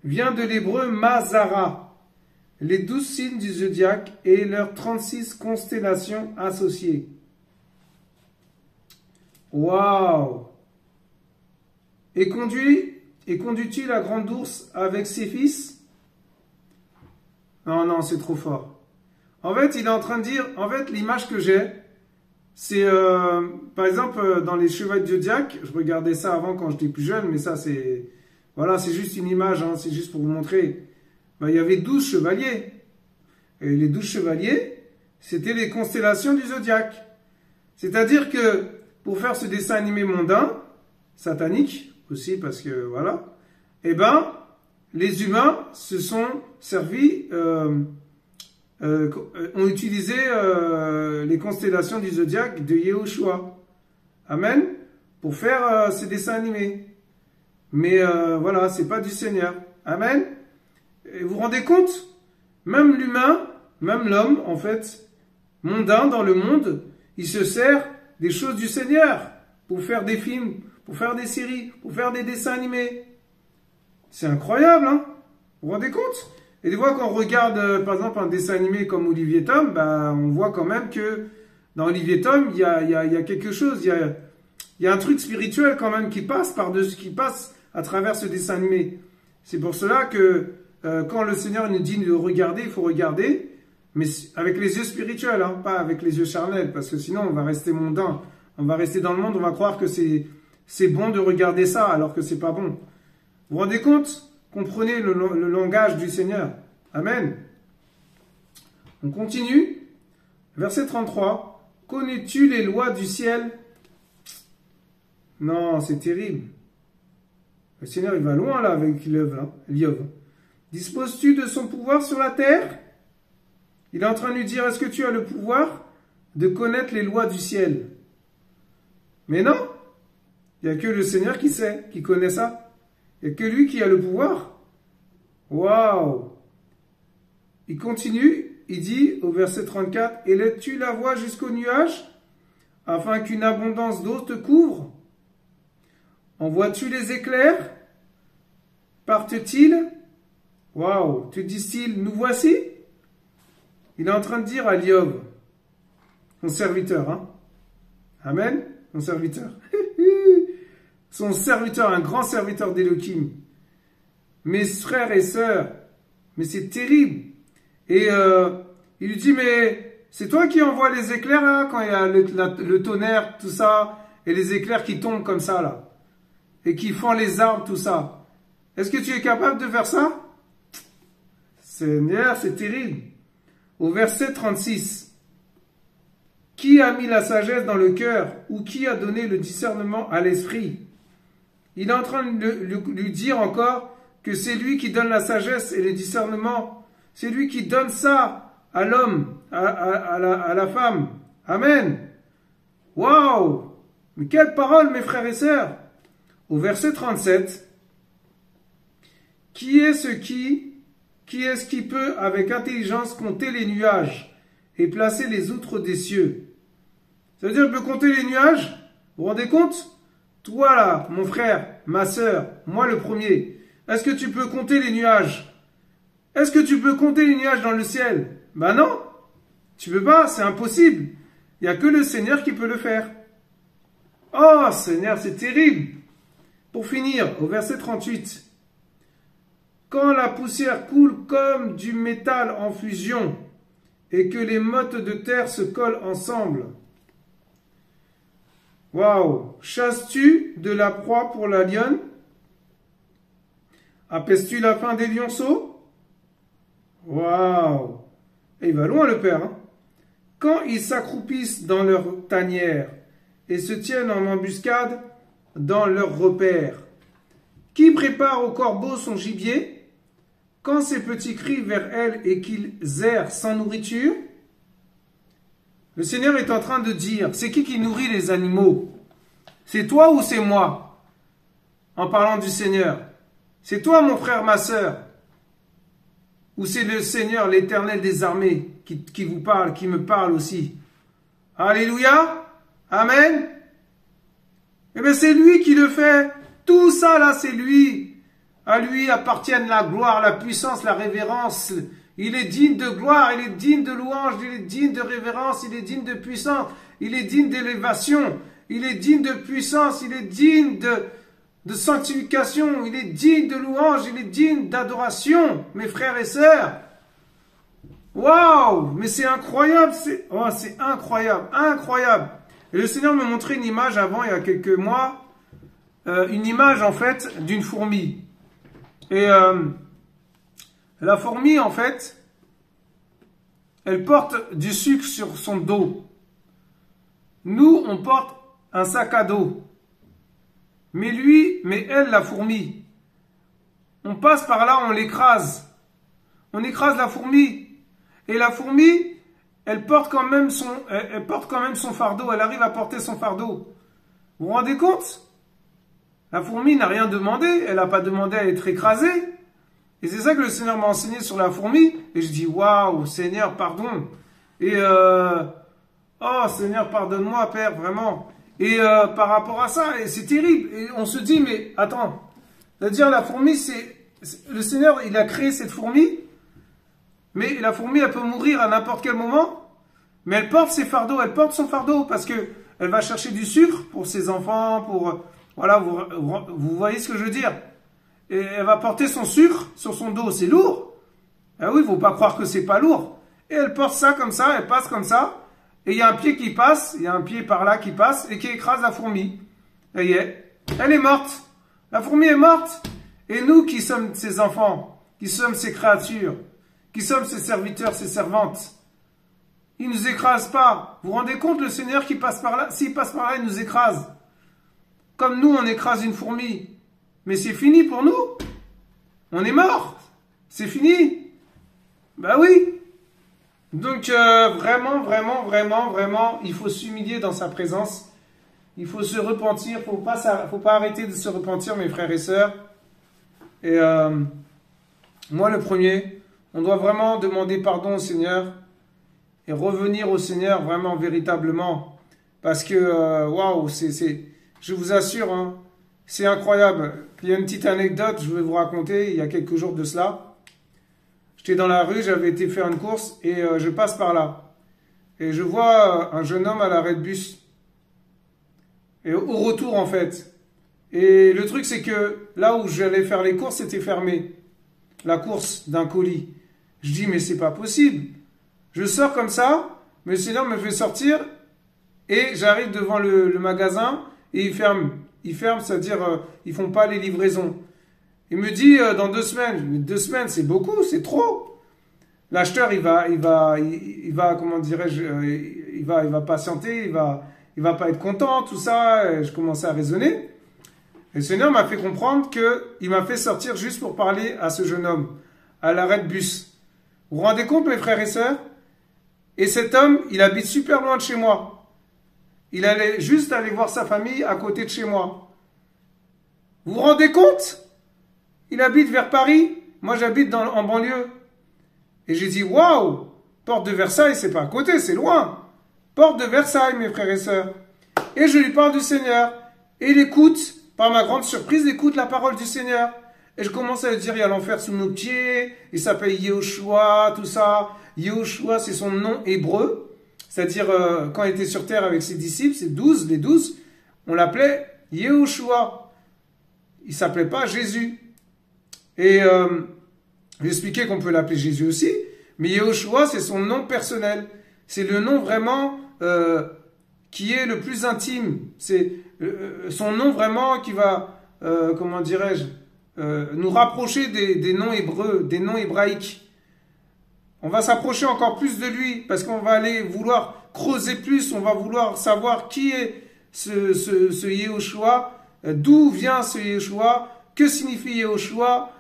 Vient de l'hébreu Mazara, les 12 signes du zodiaque et leurs 36 constellations associées. Waouh! Et conduit Et conduis-tu la grande ours avec ses fils? Non, non, c'est trop fort. En fait, il est en train de dire, en fait, l'image que j'ai, c'est, par exemple, dans les Chevaliers du Zodiaque, je regardais ça avant quand j'étais plus jeune, mais ça, c'est, voilà, c'est juste une image, hein, c'est juste pour vous montrer. Ben, il y avait 12 chevaliers. Et les 12 chevaliers, c'était les constellations du Zodiaque. C'est-à-dire que, pour faire ce dessin animé mondain, satanique, aussi, parce que, voilà, eh ben, les humains se sont servis, ont utilisé les constellations du Zodiaque de Yahushua. Amen. Pour faire ces dessins animés. Mais voilà, c'est pas du Seigneur. Amen. Et vous vous rendez compte? Même l'humain, même l'homme, en fait, mondain dans le monde, il se sert des choses du Seigneur pour faire des films, pour faire des séries, pour faire des dessins animés. C'est incroyable, hein? Vous vous rendez compte? Et des fois, quand on regarde, par exemple, un dessin animé comme Olivier Tom, bah, on voit quand même que dans Olivier Tom, il y a quelque chose, il y a un truc spirituel quand même qui passe par-dessus, qui passe à travers ce dessin animé. C'est pour cela que quand le Seigneur nous dit de regarder, il faut regarder, mais avec les yeux spirituels, hein, pas avec les yeux charnels, parce que sinon on va rester mondain, on va rester dans le monde, on va croire que c'est bon de regarder ça, alors que c'est pas bon. Vous vous rendez compte? Comprenez le langage du Seigneur. Amen. On continue. Verset 33. Connais-tu les lois du ciel? Non, c'est terrible. Le Seigneur, il va loin là avec Liov. Disposes-tu de son pouvoir sur la terre? Il est en train de lui dire, est-ce que tu as le pouvoir de connaître les lois du ciel? Mais non. Il n'y a que le Seigneur qui sait, qui connaît ça. Il n'y a que lui qui a le pouvoir. Waouh! Il continue, il dit au verset 34, « Élèves-tu la voie jusqu'au nuage, afin qu'une abondance d'eau te couvre? Envoies-tu les éclairs? Partent-ils? » Waouh! Te disent-ils, « Nous voici ?» Il est en train de dire à Liov, son serviteur, hein? Amen? Son serviteur. Son serviteur, un grand serviteur d'Elohim. Mes frères et sœurs, mais c'est terrible. Et il lui dit, mais c'est toi qui envoies les éclairs là, quand il y a le tonnerre, tout ça, et les éclairs qui tombent comme ça là, et qui font les arbres, tout ça. Est-ce que tu es capable de faire ça? Seigneur, c'est terrible. Au verset 36, qui a mis la sagesse dans le cœur, ou qui a donné le discernement à l'esprit? Il est en train de lui dire encore que c'est lui qui donne la sagesse et le discernement. C'est lui qui donne ça à l'homme, à la femme. Amen. Waouh! Mais quelle parole, mes frères et sœurs! Au verset 37, qui est-ce qui peut avec intelligence compter les nuages et placer les outres des cieux? Ça veut dire qu'il peut compter les nuages? Vous vous rendez compte? Toi là, mon frère, ma sœur, moi le premier, est-ce que tu peux compter les nuages? Est-ce que tu peux compter les nuages dans le ciel? Ben non, tu peux pas, c'est impossible. Il n'y a que le Seigneur qui peut le faire. Oh Seigneur, c'est terrible. Pour finir, au verset 38, quand la poussière coule comme du métal en fusion et que les mottes de terre se collent ensemble. Waouh! Chasses-tu de la proie pour la lionne? Apaises-tu la faim des lionceaux? Waouh! Et il va loin le Père. Hein? Quand ils s'accroupissent dans leur tanière et se tiennent en embuscade dans leur repère, qui prépare au corbeau son gibier? Quand ses petits crient vers elle et qu'ils errent sans nourriture? Le Seigneur est en train de dire, c'est qui nourrit les animaux? C'est toi ou c'est moi? En parlant du Seigneur. C'est toi, mon frère, ma sœur? Ou c'est le Seigneur, l'Éternel des armées, qui vous parle, qui me parle aussi? Alléluia? Amen? Eh bien, c'est lui qui le fait. Tout ça, là, c'est lui. À lui appartiennent la gloire, la puissance, la révérence. Il est digne de gloire, il est digne de louange, il est digne de révérence, il est digne de puissance, il est digne d'élévation, il est digne de puissance, il est digne de sanctification, il est digne de louange, il est digne d'adoration, mes frères et sœurs. Waouh, mais c'est incroyable, c'est incroyable, incroyable. Et le Seigneur me montrait une image avant, il y a quelques mois, une image en fait d'une fourmi. Et la fourmi en fait, elle porte du sucre sur son dos. Nous, on porte un sac à dos. Mais elle, la fourmi, on passe par là, on l'écrase. On écrase la fourmi. Et la fourmi, elle porte quand même son fardeau. Elle arrive à porter son fardeau. Vous vous rendez compte? La fourmi n'a rien demandé. Elle n'a pas demandé à être écrasée. Et c'est ça que le Seigneur m'a enseigné sur la fourmi. Et je dis, waouh, Seigneur, pardon. Et oh, Seigneur, pardonne-moi, Père, vraiment. Et par rapport à ça, c'est terrible. Et on se dit, mais attends. C'est-à-dire, la fourmi, le Seigneur, il a créé cette fourmi. Mais la fourmi, elle peut mourir à n'importe quel moment. Mais elle porte ses fardeaux, elle porte son fardeau. Parce que elle va chercher du sucre pour ses enfants, pour... Voilà, vous voyez ce que je veux dire. Et elle va porter son sucre sur son dos. C'est lourd. Ah oui, il ne faut pas croire que c'est pas lourd. Et elle porte ça comme ça, elle passe comme ça. Et il y a un pied qui passe, il y a un pied par là qui passe et qui écrase la fourmi. Ça y est, elle est morte. La fourmi est morte. Et nous qui sommes ses enfants, qui sommes ses créatures, qui sommes ses serviteurs, ses servantes, il ne nous écrase pas. Vous vous rendez compte, le Seigneur qui passe par là, s'il passe par là, il nous écrase. Comme nous, on écrase une fourmi. Mais c'est fini pour nous. On est mort. C'est fini. Bah oui. Donc vraiment, il faut s'humilier dans sa présence. Il faut se repentir. Faut pas arrêter de se repentir, mes frères et sœurs. Et moi, le premier, on doit vraiment demander pardon au Seigneur et revenir au Seigneur vraiment, véritablement. Parce que, waouh, je vous assure, hein, c'est incroyable. Il y a une petite anecdote, je vais vous raconter, il y a quelques jours de cela. J'étais dans la rue, j'avais été faire une course et je passe par là. Et je vois un jeune homme à l'arrêt de bus. Et au retour, en fait. Et le truc, c'est que là où j'allais faire les courses, c'était fermé. La course d'un colis. Je dis, mais c'est pas possible. Je sors comme ça, mais le Seigneur me fait sortir et j'arrive devant le magasin et il ferme. Ils ferment, c'est-à-dire ils font pas les livraisons. Il me dit dans 2 semaines. Mais 2 semaines, c'est beaucoup, c'est trop. L'acheteur, il va, comment dirais-je, il va patienter, il va pas être content, tout ça. Et je commençais à raisonner. Et le Seigneur m'a fait comprendre qu'il m'a fait sortir juste pour parler à ce jeune homme, à l'arrêt de bus. Vous vous rendez compte, mes frères et sœurs? Et cet homme, il habite super loin de chez moi. Il allait juste aller voir sa famille à côté de chez moi. Vous vous rendez compte? Il habite vers Paris. Moi, j'habite en banlieue. Et j'ai dit, waouh! Porte de Versailles, c'est pas à côté, c'est loin. Porte de Versailles, mes frères et sœurs. Et je lui parle du Seigneur. Et il écoute, par ma grande surprise, il écoute la parole du Seigneur. Et je commence à lui dire, il y a l'enfer sous nos pieds. Il s'appelle Yehoshua, tout ça. Yehoshua, c'est son nom hébreu. C'est-à-dire, quand il était sur terre avec ses disciples, les 12, on l'appelait Yehoshua. Il ne s'appelait pas Jésus. Et j'expliquais qu'on peut l'appeler Jésus aussi, mais Yehoshua, c'est son nom personnel. C'est le nom vraiment qui est le plus intime. C'est son nom vraiment qui va, comment dirais-je, nous rapprocher des noms hébreux, des noms hébraïques. On va s'approcher encore plus de lui, parce qu'on va aller vouloir creuser plus, on va vouloir savoir qui est ce Yehoshua, d'où vient ce Yehoshua, que signifie Yehoshua,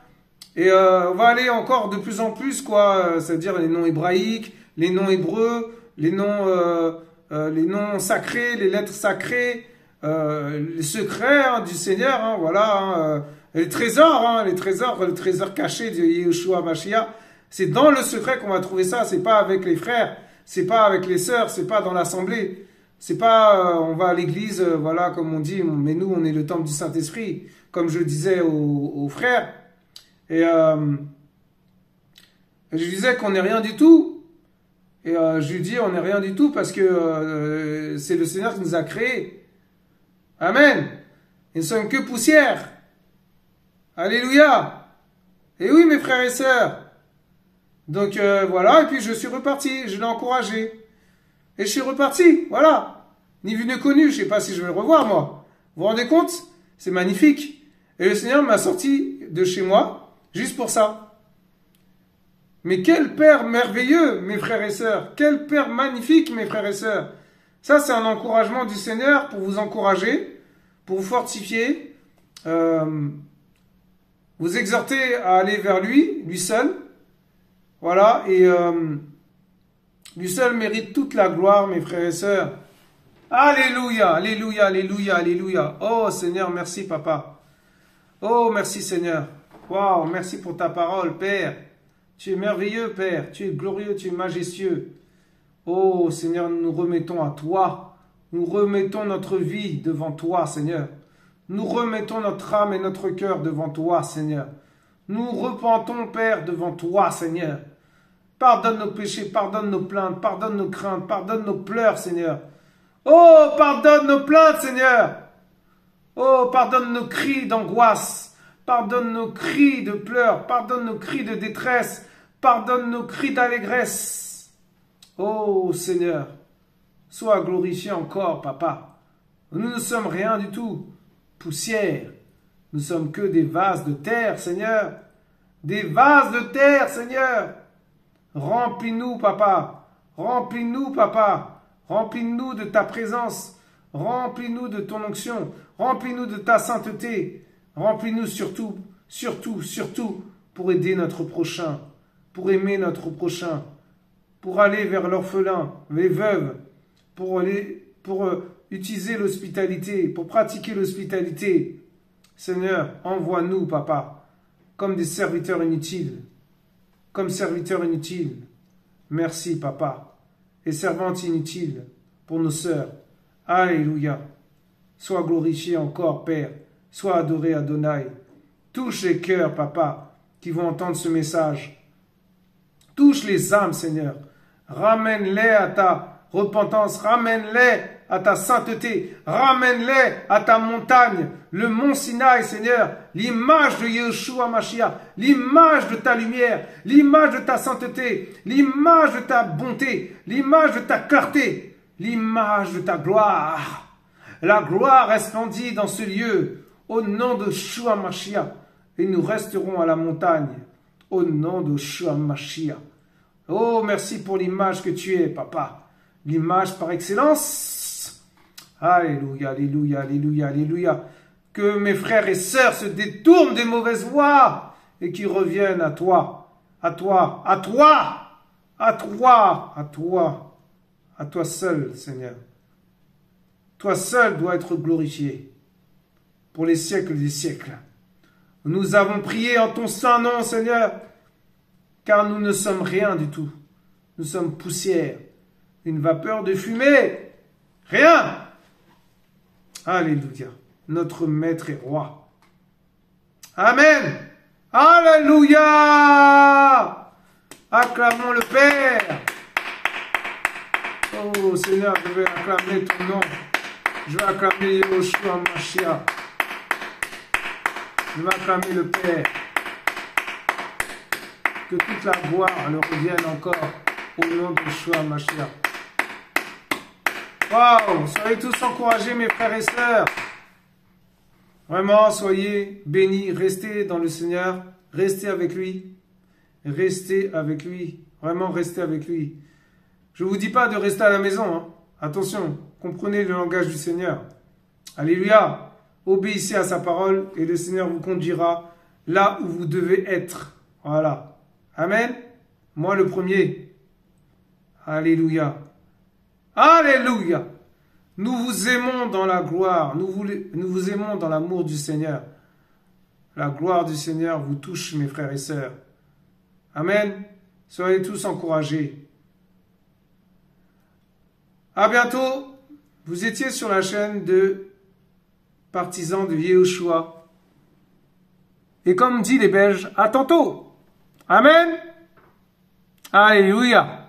et on va aller encore de plus en plus, quoi, c'est-à-dire les noms hébraïques, les noms hébreux, les noms sacrés, les lettres sacrées, les secrets du Seigneur, hein, voilà, les trésors, le trésor caché de Yehoshua Mashiach. C'est dans le secret qu'on va trouver ça, c'est pas avec les frères, c'est pas avec les sœurs, c'est pas dans l'assemblée, c'est pas on va à l'église, voilà, comme on dit, mais nous on est le temple du Saint-Esprit, comme je disais aux frères, et je disais qu'on n'est rien du tout, et je lui dis on n'est rien du tout parce que c'est le Seigneur qui nous a créés, amen, ils ne sont que poussière, Alléluia. Et oui, mes frères et sœurs. Donc voilà, et puis je suis reparti, je l'ai encouragé. Et je suis reparti, voilà. Ni vu ni connu, je sais pas si je vais le revoir, moi. Vous vous rendez compte? C'est magnifique. Et le Seigneur m'a sorti de chez moi, juste pour ça. Mais quel Père merveilleux, mes frères et sœurs. Quel Père magnifique, mes frères et sœurs. Ça, c'est un encouragement du Seigneur pour vous encourager, pour vous fortifier, vous exhorter à aller vers lui seul. Voilà, et lui seul mérite toute la gloire, mes frères et sœurs. Alléluia, alléluia, alléluia, alléluia. Oh Seigneur, merci Papa. Oh merci Seigneur. Waouh, merci pour ta parole, Père. Tu es merveilleux, Père. Tu es glorieux, tu es majestueux. Oh Seigneur, nous nous remettons à toi. Nous remettons notre vie devant toi, Seigneur. Nous remettons notre âme et notre cœur devant toi, Seigneur. Nous repentons, Père, devant toi, Seigneur. Pardonne nos péchés, pardonne nos plaintes, pardonne nos craintes, pardonne nos pleurs, Seigneur. Oh, pardonne nos plaintes, Seigneur. Oh, pardonne nos cris d'angoisse, pardonne nos cris de pleurs, pardonne nos cris de détresse, pardonne nos cris d'allégresse. Oh, Seigneur, sois glorifié encore, Papa. Nous ne sommes rien du tout, poussière. Nous sommes que des vases de terre, Seigneur. Des vases de terre, Seigneur. Remplis-nous, Papa. Remplis-nous, Papa. Remplis-nous de ta présence. Remplis-nous de ton onction. Remplis-nous de ta sainteté. Remplis-nous surtout, surtout, surtout pour aider notre prochain, pour aimer notre prochain, pour aller vers l'orphelin, les veuves, pour utiliser l'hospitalité, pour pratiquer l'hospitalité. Seigneur, envoie-nous, Papa, comme des serviteurs inutiles, comme serviteurs inutiles. Merci, Papa, et servantes inutiles pour nos sœurs. Alléluia. Sois glorifié encore, Père. Sois adoré, Adonai. Touche les cœurs, Papa, qui vont entendre ce message. Touche les âmes, Seigneur. Ramène-les à ta repentance. Ramène-les à ta sainteté. Ramène-les à ta montagne, le mont Sinaï, Seigneur. L'image de Yeshua Mashiach. L'image de ta lumière. L'image de ta sainteté. L'image de ta bonté. L'image de ta clarté. L'image de ta gloire. La gloire resplendit dans ce lieu. Au nom de Yeshua Mashiach. Et nous resterons à la montagne. Au nom de Yeshua Mashiach. Oh, merci pour l'image que tu es, Papa. L'image par excellence. Alléluia, alléluia, alléluia, alléluia. Que mes frères et sœurs se détournent des mauvaises voies et qu'ils reviennent à toi, à toi, à toi, à toi, à toi, à toi seul, Seigneur. Toi seul dois être glorifié pour les siècles des siècles. Nous avons prié en ton saint nom, Seigneur, car nous ne sommes rien du tout. Nous sommes poussière, une vapeur de fumée, rien. Alléluia, notre Maître et Roi. Amen. Alléluia. Acclamons le Père. Oh Seigneur, je vais acclamer ton nom. Je vais acclamer Yeshua Mashiach. Je vais acclamer le Père. Que toute la gloire leur revienne encore au nom de Yeshua Mashiach. Waouh! Soyez tous encouragés, mes frères et sœurs. Vraiment, soyez bénis. Restez dans le Seigneur. Restez avec lui. Restez avec lui. Vraiment, restez avec lui. Je ne vous dis pas de rester à la maison. Hein. Attention, comprenez le langage du Seigneur. Alléluia. Obéissez à sa parole et le Seigneur vous conduira là où vous devez être. Voilà. Amen. Moi le premier. Alléluia. Alléluia. Nous vous aimons dans la gloire. Nous vous aimons dans l'amour du Seigneur. La gloire du Seigneur vous touche, mes frères et sœurs. Amen. Soyez tous encouragés. À bientôt. Vous étiez sur la chaîne de partisans de Yeshua. Et comme dit les Belges, à tantôt. Amen. Alléluia.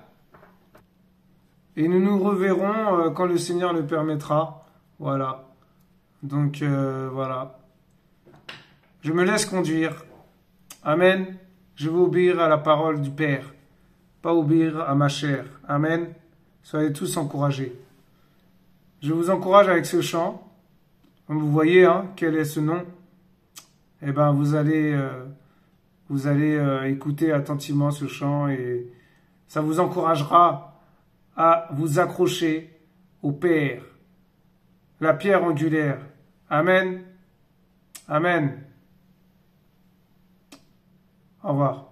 Et nous nous reverrons quand le Seigneur le permettra. Voilà. Donc, voilà. Je me laisse conduire. Amen. Je veux obéir à la parole du Père, pas obéir à ma chair. Amen. Soyez tous encouragés. Je vous encourage avec ce chant. Comme vous voyez, hein, quel est ce nom? Eh ben, vous allez écouter attentivement ce chant et ça vous encouragera à vous accrocher au Père, la pierre angulaire. Amen. Amen. Au revoir.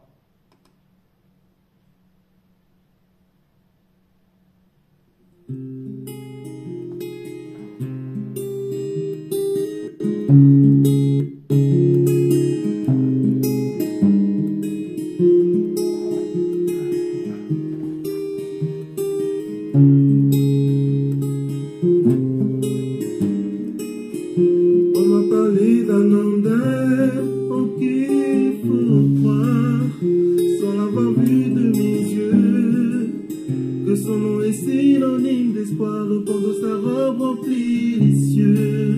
On m'a parlé d'un homme d'air en qui il faut croire, sans l'avoir vu de mes yeux, que son nom est synonyme d'espoir, le port de sa robe remplit les cieux,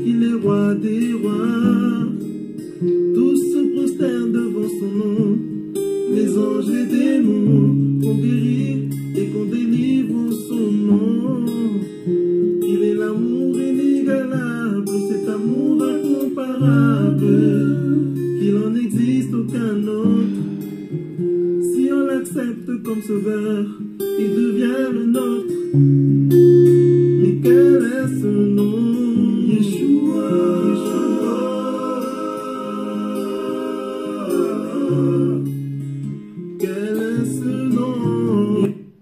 qu'il est roi des rois, tous se prosternent devant son nom, les anges et démons qu'on guérit et qu'on délivre en son nom. Il est l'amour inégalable, cet amour incomparable, qu'il n'en existe aucun autre. Si on l'accepte comme sauveur, il devient le nôtre. Mais quel est ce nom? Yeshua, Yeshua. Quel est ce nom?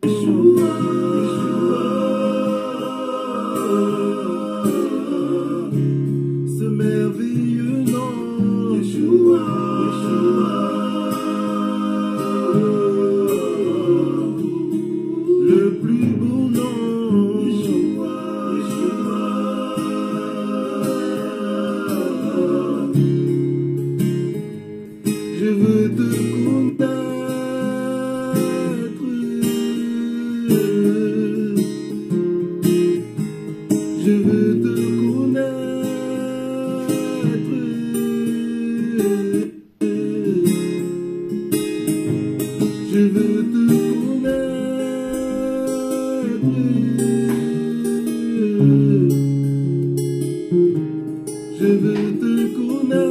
Yeshua, ce merveilleux nom, Yeshua, le plus beau nom, Yeshua, je veux te connaître. Je veux te connaître. Je veux te connaître. Je veux te connaître.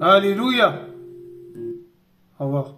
Alléluia. Au revoir.